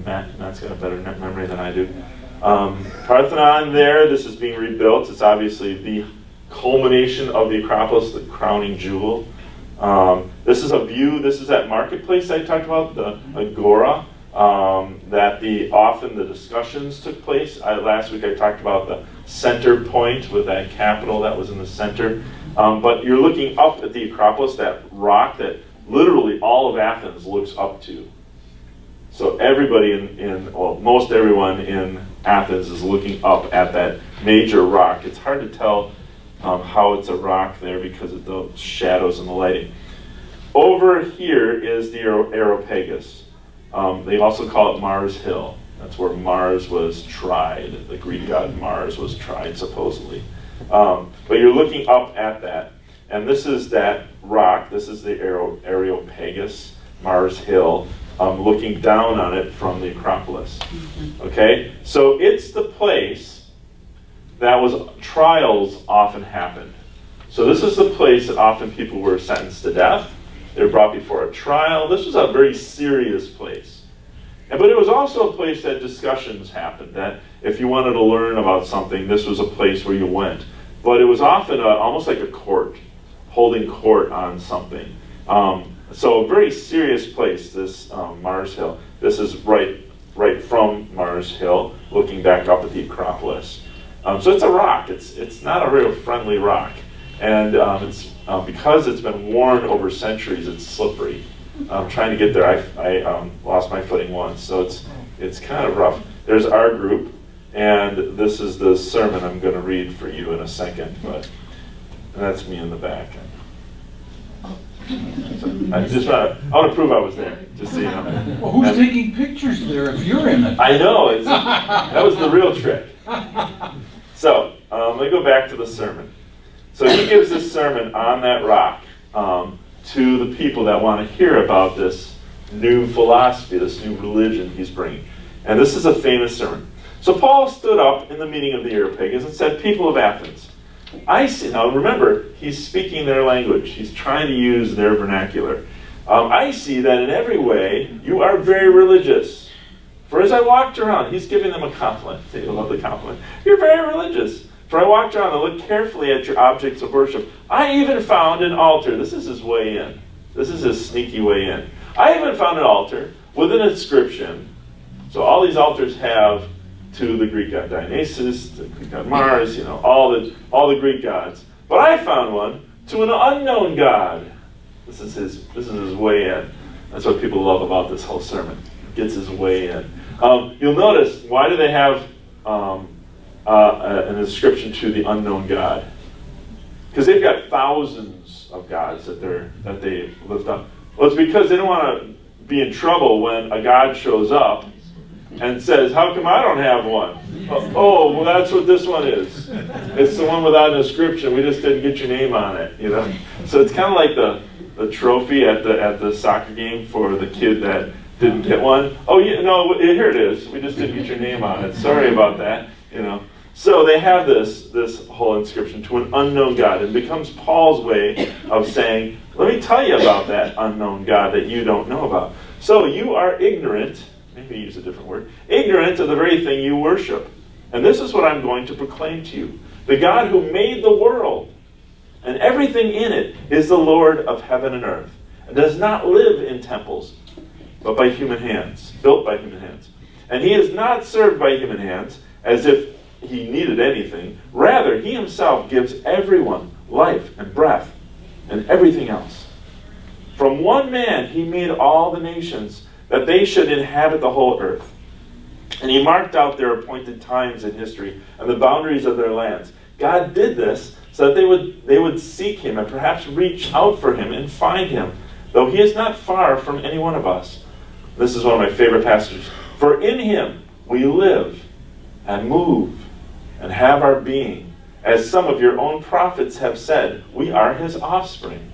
Matt's got a better memory than I do. Parthenon there, this is being rebuilt. It's obviously the culmination of the Acropolis, the crowning jewel. This is a view, this is that marketplace I talked about, the Agora, that often the discussions took place. Last week I talked about the center point with that capital that was in the center. But you're looking up at the Acropolis, that rock that literally all of Athens looks up to. So everybody most everyone in Athens is looking up at that major rock. It's hard to tell how it's a rock there because of the shadows and the lighting. Over here is the Areopagus. They also call it Mars Hill. That's where Mars was tried. The Greek god Mars was tried, supposedly. But you're looking up at that. And this is that rock. This is the Areopagus, Mars Hill, looking down on it from the Acropolis. Okay? So it's the place that trials often happened. So this is the place that often people were sentenced to death. They were brought before a trial. This was a very serious place. But it was also a place that discussions happened, that if you wanted to learn about something, this was a place where you went. But it was often almost like a court, holding court on something. So a very serious place, this Mars Hill. This is right from Mars Hill, looking back up at the Acropolis. So it's a rock. It's not a real friendly rock. And it's because it's been worn over centuries, it's slippery. Trying to get there, I lost my footing once, so it's kind of rough. There's our group, and this is the sermon I'm going to read for you in a second, and that's me in the back. So I want to prove I was there, just so you know. Well, who's taking pictures there if you're in it? I know, that was the real trick. So, let me go back to the sermon. So he gives this sermon on that rock to the people that want to hear about this new philosophy, this new religion he's bringing. And this is a famous sermon. So Paul stood up in the meeting of the Areopagus and said, "People of Athens, I see," now remember, he's speaking their language. He's trying to use their vernacular. "I see that in every way you are very religious. For as I walked around," he's giving them a compliment. They love the compliment. "You're very religious. For I walked around and looked carefully at your objects of worship. I even found an altar." This is his way in. This is his sneaky way in. "I even found an altar with an inscription." So all these altars have to the Greek god Dionysus, the Greek god Mars, all the Greek gods. "But I found one to an unknown god." This is his way in. That's what people love about this whole sermon. Gets his way in. You'll notice, why do they have an inscription to the unknown God? Because they've got thousands of gods that they lift up. Well, it's because they don't want to be in trouble when a god shows up and says, "How come I don't have one?" "Oh, well, that's what this one is. It's the one without an inscription. We just didn't get your name on it." So it's kind of like the trophy at the soccer game for the kid that didn't get one. "Oh, yeah, no, here it is. We just didn't get your name on it. Sorry about that." So they have this whole inscription to an unknown God. It becomes Paul's way of saying, "Let me tell you about that unknown God that you don't know about. So you are ignorant," maybe use a different word, "ignorant of the very thing you worship. And this is what I'm going to proclaim to you. The God who made the world and everything in it is the Lord of heaven and earth, and does not live in temples, but by human hands, built by human hands. And he is not served by human hands as if he needed anything. Rather, he himself gives everyone life and breath and everything else. From one man he made all the nations, that they should inhabit the whole earth. And he marked out their appointed times in history and the boundaries of their lands." God did this so that they would seek him and perhaps reach out for him and find him, though he is not far from any one of us. This is one of my favorite passages. "For in him we live and move and have our being. As some of your own prophets have said, we are his offspring."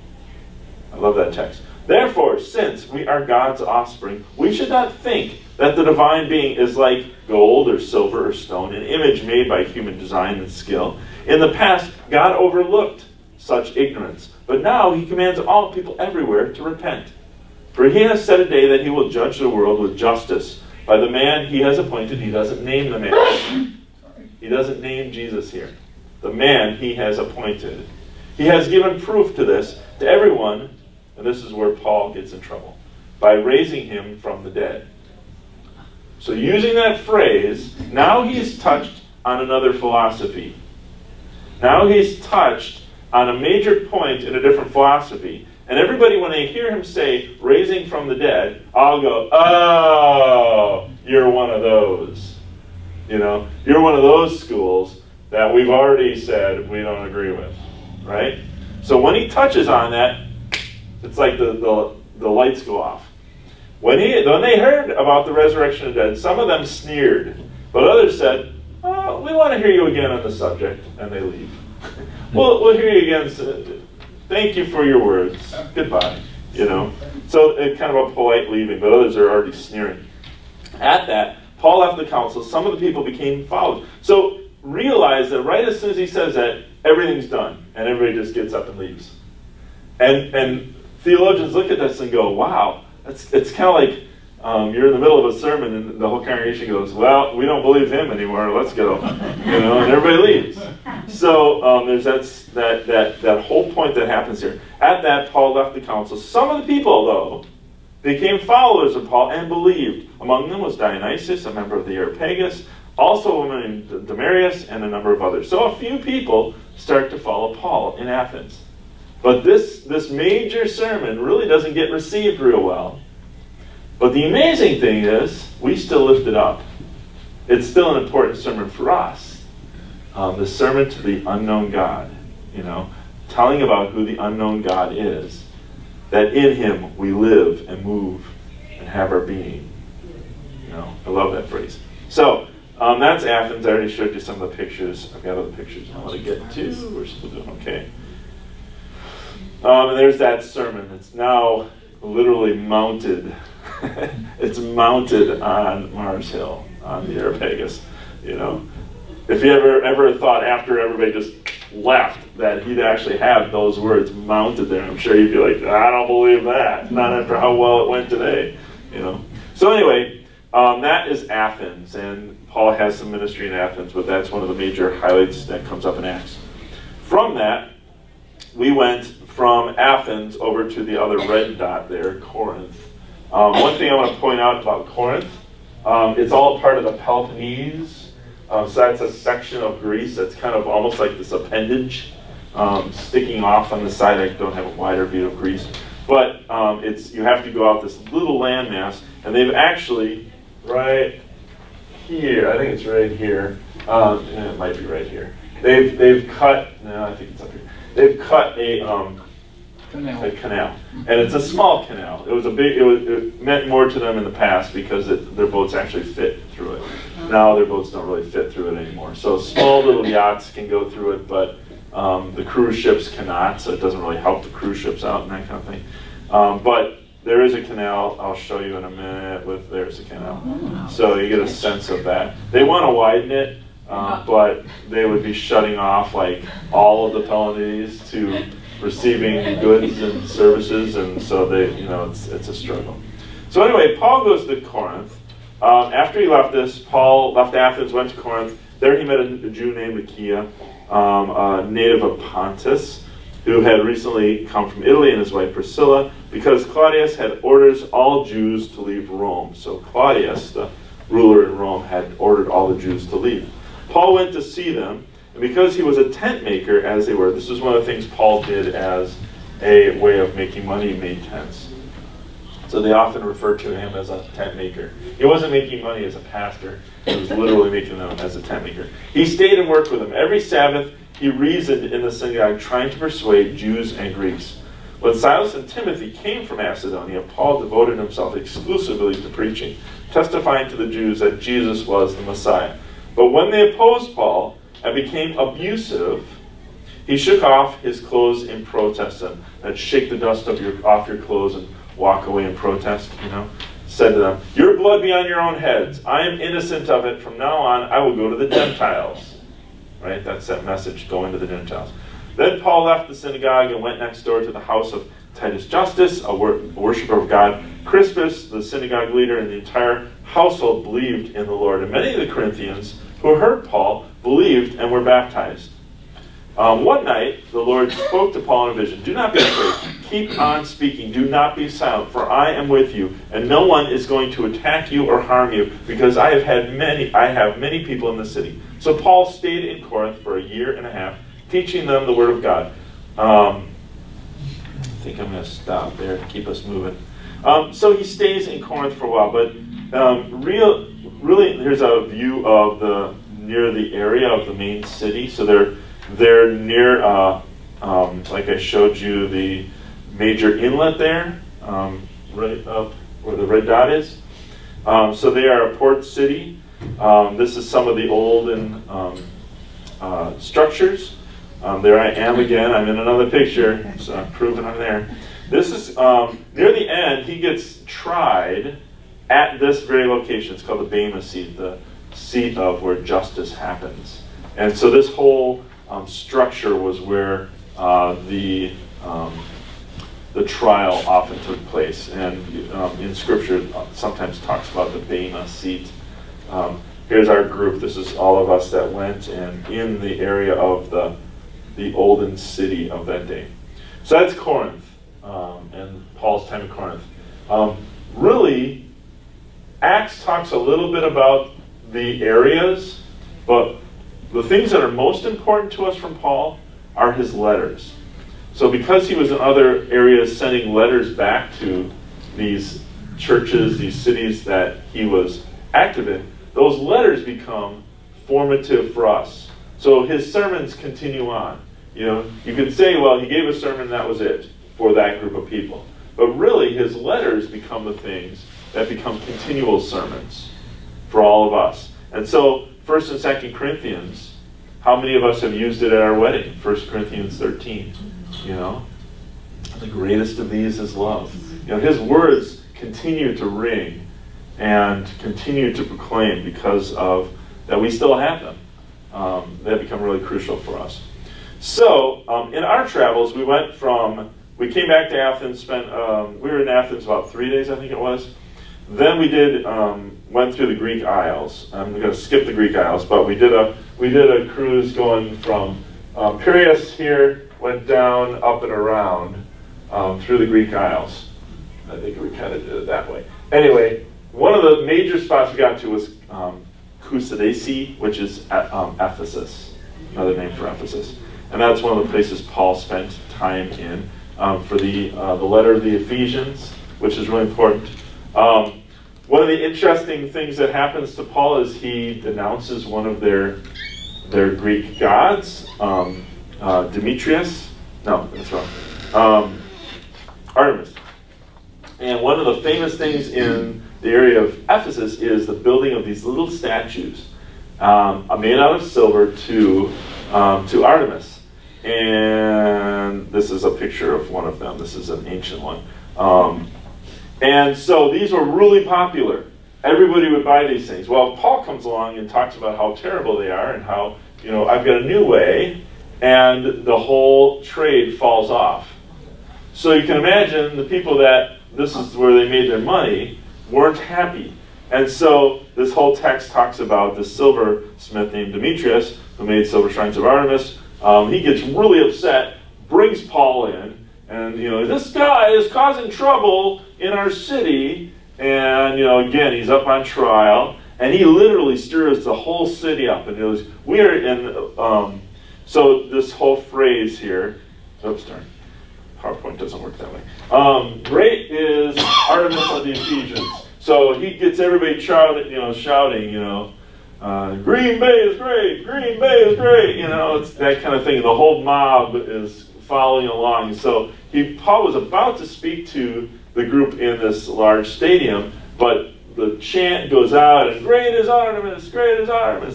I love that text. "Therefore, since we are God's offspring, we should not think that the divine being is like gold or silver or stone, an image made by human design and skill. In the past, God overlooked such ignorance, but now he commands all people everywhere to repent. For he has set a day that he will judge the world with justice by the man he has appointed." He doesn't name the man. He doesn't name Jesus here. The man he has appointed. "He has given proof to this to everyone," and this is where Paul gets in trouble, "by raising him from the dead." So using that phrase, now he's touched on another philosophy. Now he's touched on a major point in a different philosophy. And everybody, when they hear him say, raising from the dead, I'll go, oh, you're one of those. You know, you're one of those schools that we've already said we don't agree with, right? So when he touches on that, it's like the lights go off. When they heard about the resurrection of the dead, some of them sneered, but others said, oh, we want to hear you again on the subject, and they leave. We'll hear you again. Thank you for your words. Goodbye. You know, so it's kind of a polite leaving, but others are already sneering. At that, Paul left the council. Some of the people became followers. So realize that right as soon as he says that, everything's done, and everybody just gets up and leaves. And theologians look at this and go, wow, it's kind of like you're in the middle of a sermon and the whole congregation goes, well, we don't believe him anymore, let's go. You know, and everybody leaves. So there's that whole point that happens here. At that, Paul left the council. Some of the people, though, became followers of Paul and believed. Among them was Dionysius, a member of the Areopagus, also a woman named Damaris, and a number of others. So a few people start to follow Paul in Athens. But this major sermon really doesn't get received real well. But the amazing thing is, we still lift it up. It's still an important sermon for us. The sermon to the unknown God, you know, telling about who the unknown God is, that in him we live and move and have our being. You know, I love that phrase. So, that's Athens. I already showed you some of the pictures. I've got other pictures I want to get to. We're still doing okay. And there's that sermon. It's now literally mounted. It's mounted on Mars Hill, on the Areopagus. You know, if you ever thought after everybody just left that he'd actually have those words mounted there, I'm sure you'd be like, I don't believe that. Not after how well it went today. You know. So anyway, that is Athens, and Paul has some ministry in Athens, but that's one of the major highlights that comes up in Acts. From that, we went from Athens over to the other red dot there, Corinth. One thing I want to point out about Corinth, it's all part of the Peloponnese. So that's a section of Greece that's kind of almost like this appendage sticking off on the side. I don't have a wider view of Greece. But you have to go out this little landmass, and they've actually, right here, I think it's right here, it might be right here. They've cut, no, I think it's up here. They've cut a canal, and it's a small canal. It meant more to them in the past because their boats actually fit through it. Now their boats don't really fit through it anymore. So small little yachts can go through it, but the cruise ships cannot. So it doesn't really help the cruise ships out and that kind of thing. But there is a canal. I'll show you in a minute. There's a canal, so you get a sense of that. They want to widen it, but they would be shutting off like all of the Peloponnese to receiving goods and services, and so it's a struggle. So anyway, Paul goes to Corinth. After he left Paul left Athens, went to Corinth. There he met a Jew named Achaia, a native of Pontus, who had recently come from Italy, and his wife Priscilla, because Claudius had orders all Jews to leave Rome. So Claudius, the ruler in Rome, had ordered all the Jews to leave. Paul went to see them, and because he was a tent maker, as they were, this is one of the things Paul did as a way of making money. He made tents. So they often refer to him as a tent maker. He wasn't making money as a pastor. He was literally making them as a tent maker. He stayed and worked with them. Every Sabbath, he reasoned in the synagogue, trying to persuade Jews and Greeks. When Silas and Timothy came from Macedonia, Paul devoted himself exclusively to preaching, testifying to the Jews that Jesus was the Messiah. But when they opposed Paul and became abusive, he shook off his clothes in protest. And shake the dust off your clothes and walk away in protest, said to them, your blood be on your own heads. I am innocent of it. From now on, I will go to the Gentiles. Right? That's that message, going to the Gentiles. Then Paul left the synagogue and went next door to the house of Titus Justus, a worshiper of God. Crispus, the synagogue leader, and the entire household believed in the Lord. And many of the Corinthians who heard Paul believed and were baptized. One night, the Lord spoke to Paul in a vision. Do not be afraid. Keep on speaking. Do not be silent, for I am with you, and no one is going to attack you or harm you, because I have many people in the city. So Paul stayed in Corinth for 1.5 years, teaching them the word of God. I think I'm going to stop there to keep us moving. So he stays in Corinth for a while, but really, here's a view of near the area of the main city. So they're near, like I showed you, the major inlet there, right up where the red dot is. So they are a port city. This is some of the olden structures. There I am again. I'm in another picture, so I'm proving I'm there. This is near the end. He gets tried at this very location. It's called the Bema seat, the seat of where justice happens. And so this whole structure was where the trial often took place. And in Scripture, it sometimes talks about the Bema seat. Here's our group. This is all of us that went and in the area of the olden city of that day. So that's Corinth, and Paul's time in Corinth. Really, Acts talks a little bit about the areas, but the things that are most important to us from Paul are his letters. So because he was in other areas sending letters back to these churches, these cities that he was active in, those letters become formative for us. So his sermons continue on. You could say, well, he gave a sermon, that was it for that group of people. But really, his letters become the things that become continual sermons for all of us. And so, 1st and 2nd Corinthians, how many of us have used it at our wedding? 1 Corinthians 13, The greatest of these is love. His words continue to ring and continue to proclaim because of that we still have them. They become really crucial for us. So, in our travels, we came back to Athens, we were in Athens about 3 days, I think it was. Then we went through the Greek Isles. I'm going to skip the Greek Isles, but we did a cruise going from Piraeus here, went down, up and around through the Greek Isles. I think we kind of did it that way. Anyway, one of the major spots we got to was Kusadasi, which is Ephesus, another name for Ephesus. And that's one of the places Paul spent time in for the letter of the Ephesians, which is really important. One of the interesting things that happens to Paul is he denounces one of their Greek gods, Demetrius. No, that's wrong. Artemis. And one of the famous things in the area of Ephesus is the building of these little statues made out of silver to Artemis. And this is a picture of one of them. This is an ancient one. And so these were really popular. Everybody would buy these things. Well, Paul comes along and talks about how terrible they are and how, I've got a new way, and the whole trade falls off. So you can imagine the people that this is where they made their money weren't happy. And so this whole text talks about this silversmith named Demetrius who made silver shrines of Artemis. He gets really upset, brings Paul in, and this guy is causing trouble in our city. And again, he's up on trial, and he literally stirs the whole city up. And goes, "We are in." So this whole phrase here. Oops, darn. PowerPoint doesn't work that way. Great is Artemis of the Ephesians. So he gets everybody shouting, Green Bay is great, Green Bay is great. It's that kind of thing. The whole mob is following along. So Paul was about to speak to the group in this large stadium, but the chant goes out, and great is Artemis,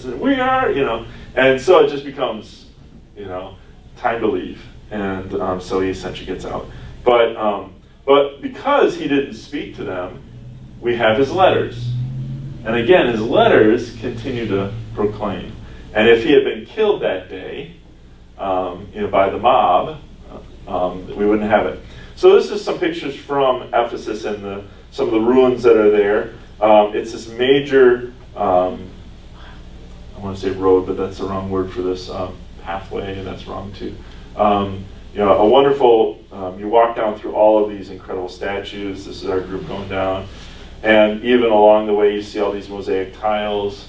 and we are, and so it just becomes, time to leave. And so he essentially gets out. But because he didn't speak to them, we have his letters. And again, his letters continue to proclaim. And if he had been killed that day, by the mob, we wouldn't have it. So this is some pictures from Ephesus and some of the ruins that are there. It's this major, I want to say road, but that's the wrong word for this, pathway, and that's wrong too. A wonderful, you walk down through all of these incredible statues. This is our group going down. And even along the way, you see all these mosaic tiles,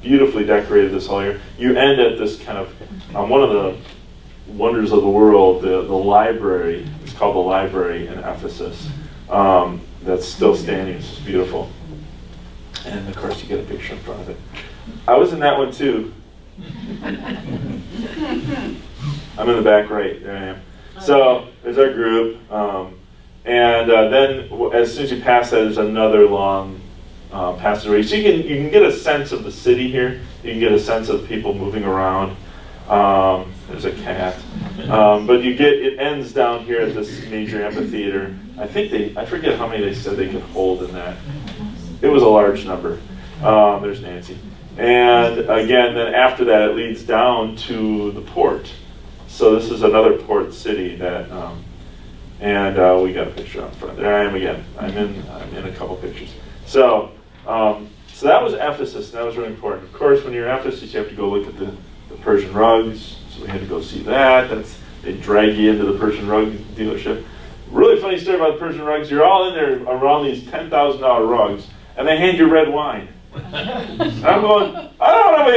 beautifully decorated this whole area. You end at this kind of, one of wonders of the world, the library. It's called the library in Ephesus. That's still standing. It's just beautiful. And of course, you get a picture in front of it. I was in that one too. I'm in the back right. There I am. So there's our group. And then as soon as you pass that, there's another long passageway. So you can get a sense of the city here. You can get a sense of people moving around. There's a cat. But it ends down here at this major amphitheater. I forget how many they said they could hold in that. It was a large number. There's Nancy. And again, then after that, it leads down to the port. So this is another port city that, and we got a picture out front. There I am again. I'm in a couple pictures. So that was Ephesus, and that was really important. Of course, when you're in Ephesus, you have to go look at the Persian rugs. So we had to go see that. They drag you into the Persian rug dealership. Really funny story about the Persian rugs. You're all in there around these $10,000 rugs, and they hand you red wine. And I'm going, I don't know.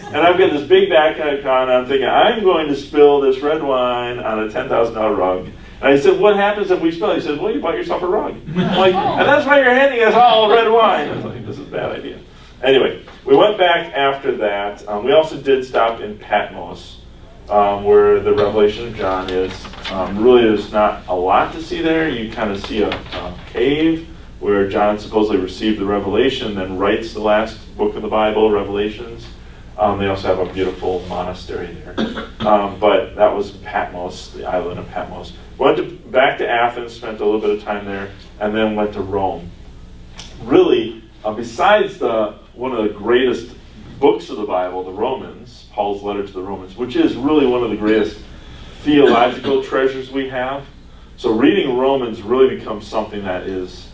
And I've got this big backpack on, and I'm thinking, I'm going to spill this red wine on a $10,000 rug. And I said, what happens if we spill it? He said, well, you bought yourself a rug. I'm like, and that's why you're handing us all red wine. I was like, this is a bad idea. Anyway, we went back after that. We also did stop in Patmos, where the Revelation of John is. Really, there's not a lot to see there. You kind of see a cave where John supposedly received the revelation, then writes the last book of the Bible, Revelations. They also have a beautiful monastery there. But that was Patmos, the island of Patmos. Went back to Athens, spent a little bit of time there, and then went to Rome. Really, besides one of the greatest books of the Bible, the Romans, Paul's letter to the Romans, which is really one of the greatest theological treasures we have. So reading Romans really becomes something that is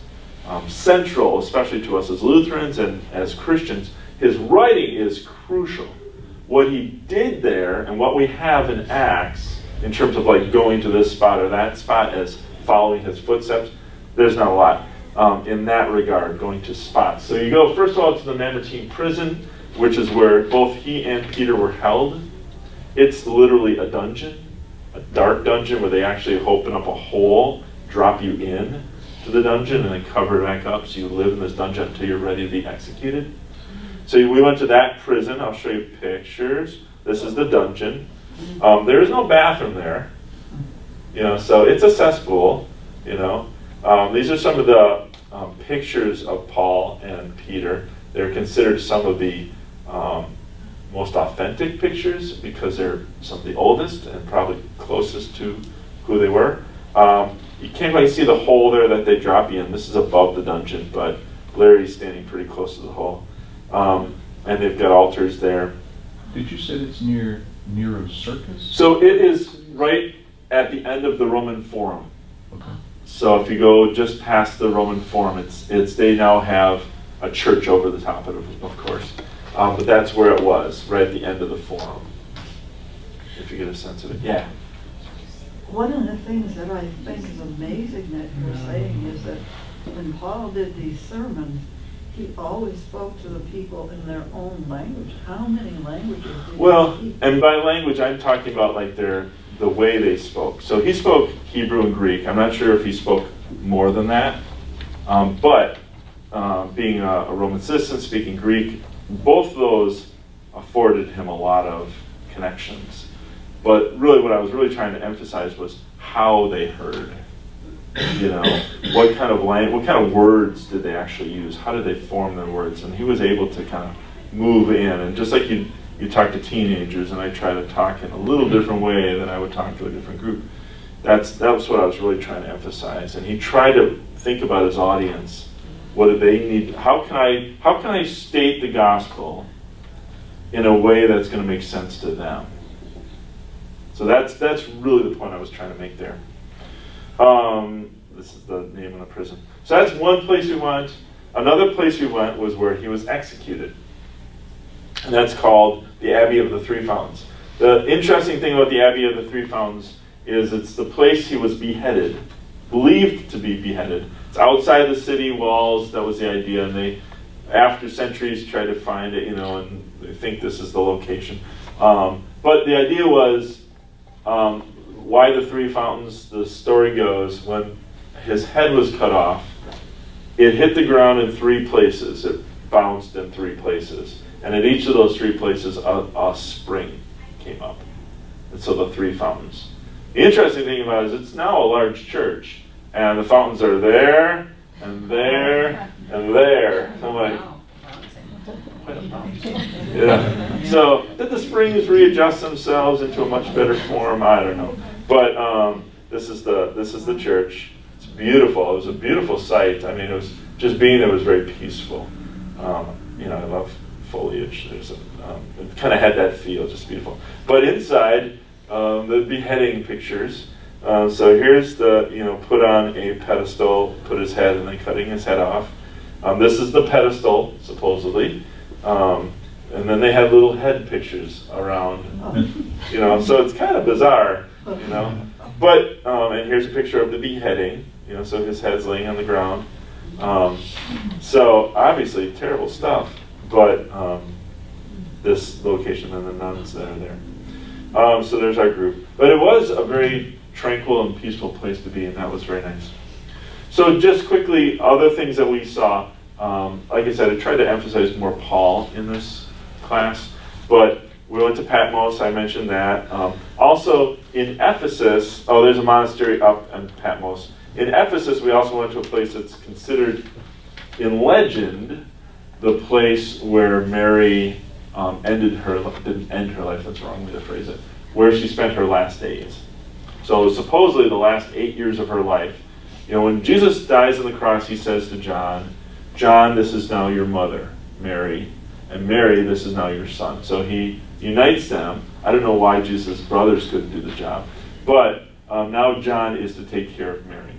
central, especially to us as Lutherans and as Christians. His writing is crucial. What he did there and what we have in Acts, in terms of like going to this spot or that spot as following his footsteps, there's not a lot in that regard, going to spots. So you go, first of all, to the Mamertine prison, which is where both he and Peter were held. It's literally a dungeon, a dark dungeon where they actually open up a hole, drop you in to the dungeon, and then cover it back up so you live in this dungeon until you're ready to be executed. So we went to that prison. I'll show you pictures. This is the dungeon. There is no bathroom there, so it's a cesspool. These are some of the pictures of Paul and Peter. They're considered some of the most authentic pictures because they're some of the oldest and probably closest to who they were. You can't quite see the hole there that they drop you in. This is above the dungeon, but Larry's standing pretty close to the hole. And they've got altars there. Did you say it's near Nero's Circus? So it is right at the end of the Roman Forum. Okay. So if you go just past the Roman Forum, they now have a church over the top of it, of course. But that's where it was, right at the end of the Forum. If you get a sense of it. Yeah. One of the things that I think is amazing that you're saying is that when Paul did these sermons, he always spoke to the people in their own language. How many languages did he speak? And by language, I'm talking about like the way they spoke. So he spoke Hebrew and Greek. I'm not sure if he spoke more than that. But being a Roman citizen, speaking Greek, both of those afforded him a lot of connections. But really what I was really trying to emphasize was how they heard. What kind of words did they actually use? How did they form their words? And he was able to kind of move in. And just like you talk to teenagers, and I try to talk in a little different way than I would talk to a different group. That was what I was really trying to emphasize. And he tried to think about his audience. What do they need? How can I state the gospel in a way that's going to make sense to them? So that's really the point I was trying to make there. This is the name of the prison. So that's one place we went. Another place we went was where he was executed. And that's called the Abbey of the Three Fountains. The interesting thing about the Abbey of the Three Fountains is it's the place he was beheaded, believed to be beheaded. It's outside the city walls. That was the idea. And they, after centuries, tried to find it, and they think this is the location. But the idea was Why the three fountains? The story goes, when his head was cut off, it hit the ground in three places. It bounced in three places. And at each of those three places, a spring came up. And so the three fountains. The interesting thing about it is it's now a large church. And the fountains are there, and there, and there. So I'm like, yeah. So did the springs readjust themselves into a much better form? I don't know. But this is the church. It's beautiful. It was a beautiful sight. I mean, it was just being there was very peaceful. I love foliage. It kind of had that feel, just beautiful. But inside, the beheading pictures. So here's the put on a pedestal, put his head, and then cutting his head off. This is the pedestal, supposedly. And then they had little head pictures around, so it's kind of bizarre, But, and here's a picture of the beheading, so his head's laying on the ground. So obviously terrible stuff, but this location and the nuns that are there. So there's our group. But it was a very tranquil and peaceful place to be, and that was very nice. So just quickly, other things that we saw. Like I said, I tried to emphasize more Paul in this class, but we went to Patmos, I mentioned that. Also in Ephesus, there's a monastery up in Patmos. In Ephesus, we also went to a place that's considered, in legend, the place where Mary didn't end her life, that's the wrong way to phrase it, where she spent her last days. So supposedly the last 8 years of her life. When Jesus dies on the cross, he says to John, John, this is now your mother, Mary, and Mary, this is now your son. So he unites them. I don't know why Jesus' brothers couldn't do the job, but now John is to take care of Mary.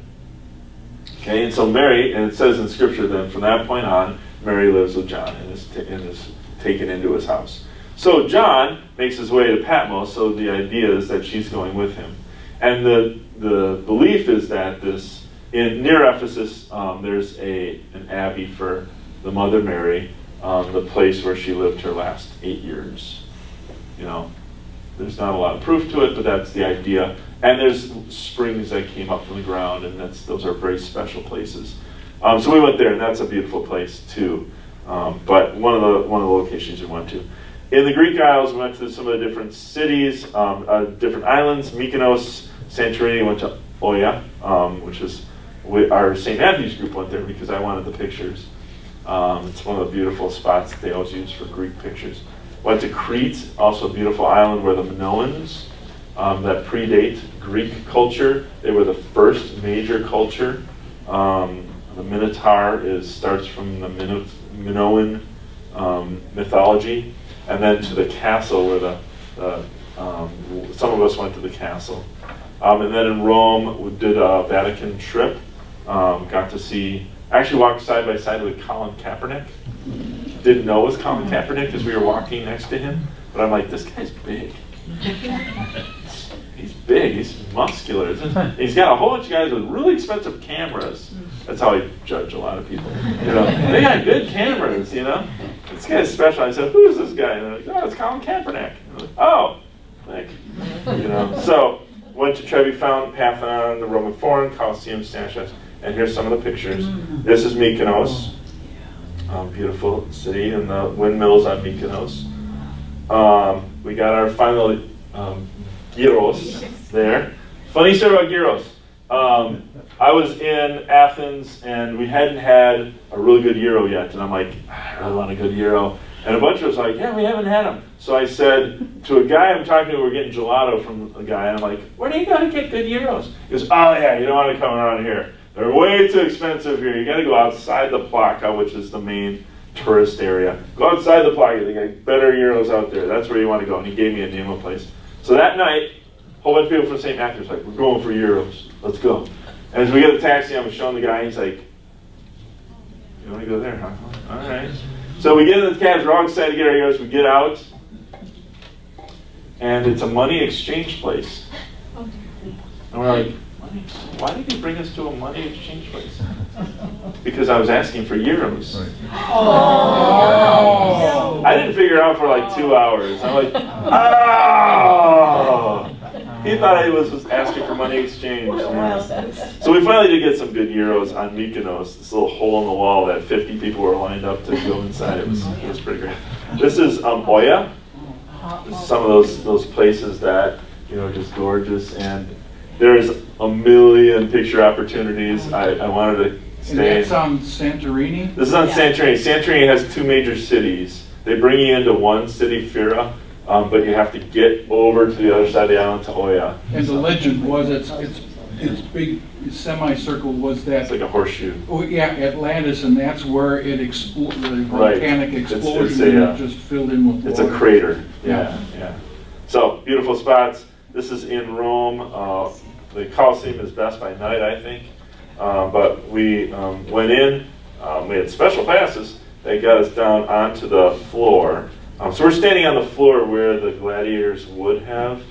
Okay, and so Mary, and it says in Scripture then, from that point on, Mary lives with John and is taken into his house. So John makes his way to Patmos, so the idea is that she's going with him. And the belief is that near Ephesus, there's an abbey for the Mother Mary, the place where she lived her last 8 years. There's not a lot of proof to it, but that's the idea. And there's springs that came up from the ground, and those are very special places. So we went there, and that's a beautiful place too. But one of the locations we went to. In the Greek Isles, we went to some of the different cities, different islands. Mykonos, Santorini, went to Oia, which is our St. Matthew's group went there because I wanted the pictures. It's one of the beautiful spots that they always use for Greek pictures. Went to Crete, also a beautiful island where the Minoans, that predate Greek culture. They were the first major culture. The Minotaur starts from the Minoan mythology, and then to the castle where some of us went to the castle. And then in Rome, we did a Vatican trip. Got to actually walked side by side with Colin Kaepernick. Didn't know it was Colin Kaepernick as we were walking next to him, but I'm like, this guy's big. He's big, he's muscular. He's got a whole bunch of guys with really expensive cameras. That's how I judge a lot of people. They got good cameras, This guy's special. I said, who is this guy? And they're like, it's Colin Kaepernick. I'm like, oh, thank you. So, went to Trevi Fountain, Parthenon, the Roman Forum, Colosseum, Statues, and here's some of the pictures. This is Mykonos, beautiful city, and the windmills on Mykonos. We got our final gyros there. Funny story about gyros. I was in Athens, and we hadn't had a really good gyro yet, and I'm like, I really want a good gyro. And a bunch of us were like, yeah, we haven't had them. So I said to a guy I'm talking to, we're getting gelato from a guy, and I'm like, where do you go to get good gyros? He goes, oh yeah, you don't want to come around here. They're way too expensive here. You got to go outside the Plaka, which is the main tourist area. Go outside the Plaka. They got better gyros out there. That's where you want to go. And he gave me a name of a place. So that night, a whole bunch of people from St. Matthew's like, we're going for gyros. Let's go. And as we get the taxi, I'm showing the guy. He's like, you want to go there, huh? All right. So we get in the cabs. We're all excited to get our gyros. We get out, and it's a money exchange place. And we're like, why did you bring us to a money exchange place? Because I was asking for euros. Right. Oh. I didn't figure it out for like 2 hours. I'm like, oh. He thought I was asking for money exchange. What a wild goose. So we finally did get some good gyros on Mykonos, this little hole in the wall that 50 people were lined up to go inside. It was pretty great. This is Oya. Some of those places that, are just gorgeous, and there's a million picture opportunities. I wanted to And stay. that's on Santorini? This is on Yeah. Santorini. Santorini has 2 major cities. They bring you into one city, Fira, but you have to get over to the other side of the island to Oya. And the legend was its big semicircle was that, It's like a horseshoe. oh yeah, Atlantis, and that's where it exploded, the Right. volcanic It's explosion, a, and it just filled in with water. It's a crater. Yeah. Yeah. So beautiful spots. This is in Rome. The Colosseum is best by night, I think. But we went in. We had special passes. They got us down onto the floor. So we're standing on the floor where the gladiators would have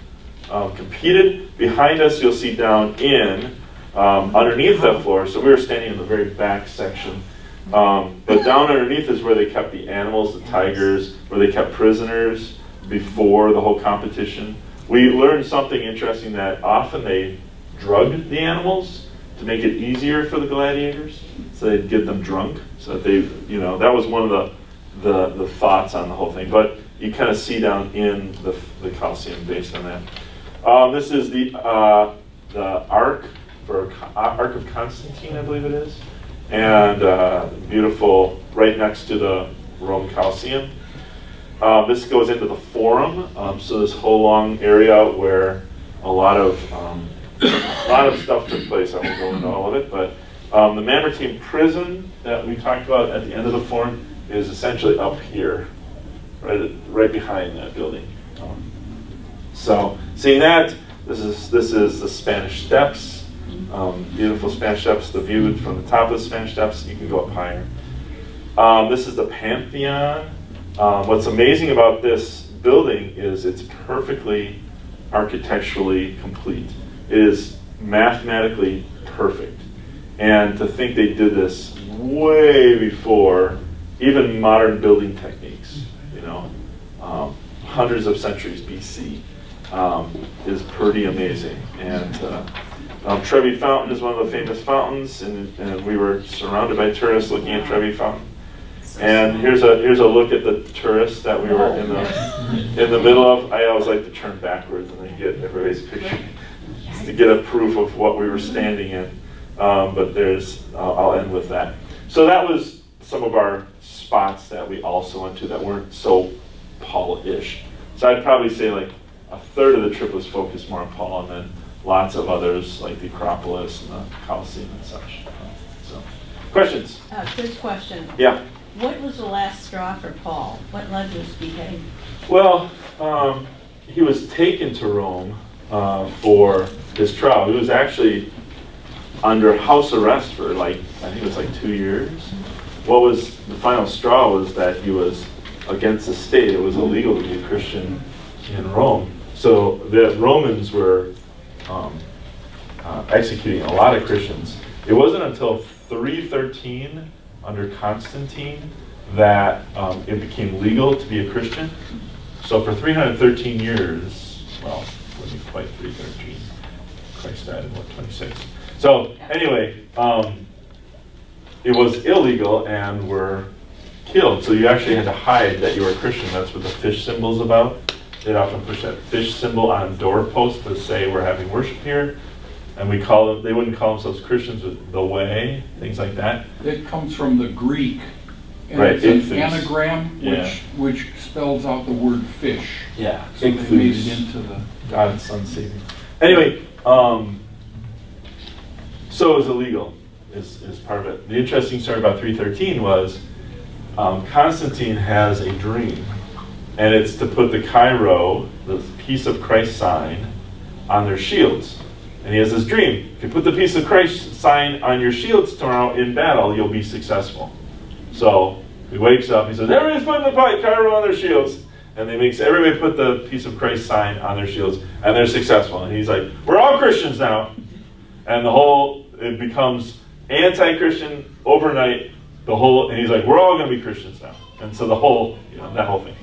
competed. Behind us, you'll see down in underneath that floor. So we were standing in the very back section. But down underneath is where they kept the animals, the tigers, where they kept prisoners before the whole competition. We learned something interesting, that often they drugged the animals to make it easier for the gladiators. So they'd get them drunk, so that they, that was one of the thoughts on the whole thing. But you kind of see down in the Colosseum based on that. This is the Ark of Constantine, I believe it is, and beautiful, right next to the Roman Colosseum. This goes into the Forum, so this whole long area where a lot of stuff took place. I won't go into all of it, but the Mamertine prison that we talked about at the end of the Forum is essentially up here, right behind that building. So seeing that, this is the Spanish Steps, beautiful Spanish Steps. The view from the top of the Spanish Steps, you can go up higher. This is the Pantheon. What's amazing about this building is it's perfectly architecturally complete. It is mathematically perfect. And to think they did this way before even modern building techniques, hundreds of centuries BC, is pretty amazing. And Trevi Fountain is one of the famous fountains, and we were surrounded by tourists looking at Trevi Fountain. And here's a look at the tourists that we were in the middle of. I always like to turn backwards and then get everybody's picture, just to get a proof of what we were standing in. But I'll end with that. So that was some of our spots that we also went to that weren't so Paul-ish. So I'd probably say like a third of the trip was focused more on Paul, and then lots of others like the Acropolis and the Colosseum and such. So, questions? Quick question. Yeah. What was the last straw for Paul? What led to his beheading? Well, he was taken to Rome for his trial. He was actually under house arrest for I think it was 2 years. What was the final straw was that he was against the state. It was illegal to be a Christian in Rome. So the Romans were executing a lot of Christians. It wasn't until 313 under Constantine that it became legal to be a Christian. So for 313 years, well, it wasn't quite 313. Christ died in 26. So anyway, it was illegal and were killed. So you actually had to hide that you were a Christian. That's what the fish symbol's about. They'd often push that fish symbol on doorposts to say we're having worship here. And they wouldn't call themselves Christians, but the way, things like that. It comes from the Greek, and Right, it's an ichthus. anagram Yeah. which spells out the word fish. Yeah. So they made it into the... God and Son saving. Anyway, so it was illegal, is part of it. The interesting story about 313 was Constantine has a dream, and it's to put the Chi-Rho, the piece of Christ sign, on their shields. And he has this dream: if you put the piece of Christ sign on your shields tomorrow in battle, you'll be successful. So he wakes up, he says, everybody's putting the Chi-Rho on their shields. And they makes everybody put the piece of Christ sign on their shields, and they're successful. And he's like, we're all Christians now. And it becomes anti-Christian overnight, and he's like, we're all going to be Christians now. And so that whole thing.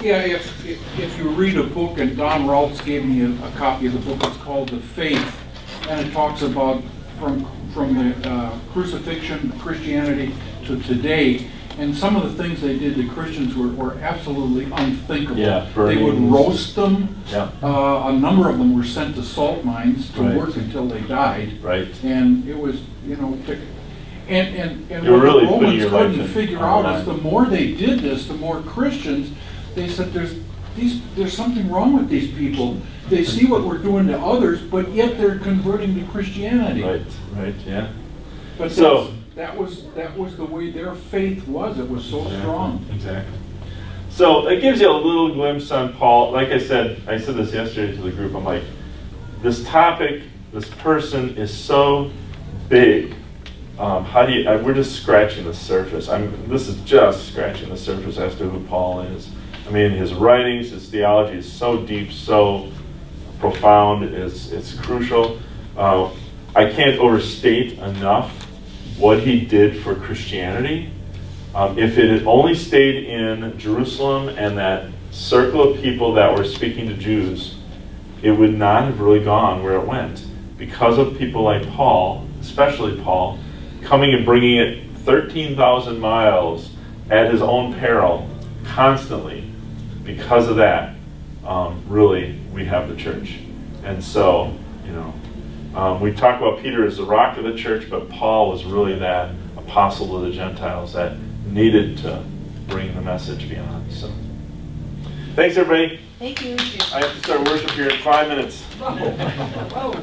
Yeah, if you read a book, and Don Rolfs gave me a copy of the book, it's called The Faith, and it talks about from the crucifixion, Christianity to today, and some of the things they did to Christians were absolutely unthinkable. Yeah, They would burnings. roast them. Yeah, A number of them were sent to salt mines to Right. work until they died. right. And it was, you know, and You're what really the putting Romans your life couldn't in- figure on the out is the line. more they did this, the more Christians, they said there's something wrong with these people. They see what we're doing to others, but yet they're converting to Christianity. Right, right, yeah. But So- that was the way their faith was. It was so strong. Exactly. So it gives you a little glimpse on Paul. Like I said this yesterday to the group. I'm like, this topic, this person is so big. How do you? We're just scratching the surface. This is just scratching the surface as to who Paul is. I mean, his writings, his theology is so deep, so profound. It's crucial. I can't overstate enough what he did for Christianity. If it had only stayed in Jerusalem and that circle of people that were speaking to Jews, it would not have really gone where it went. Because of people like Paul, especially Paul, coming and bringing it 13,000 miles at his own peril, constantly. Because of that, really, we have the church. And so, we talk about Peter as the rock of the church, but Paul was really that apostle to the Gentiles that needed to bring the message beyond. So, thanks everybody. Thank you. I have to start worship here in 5 minutes. Whoa.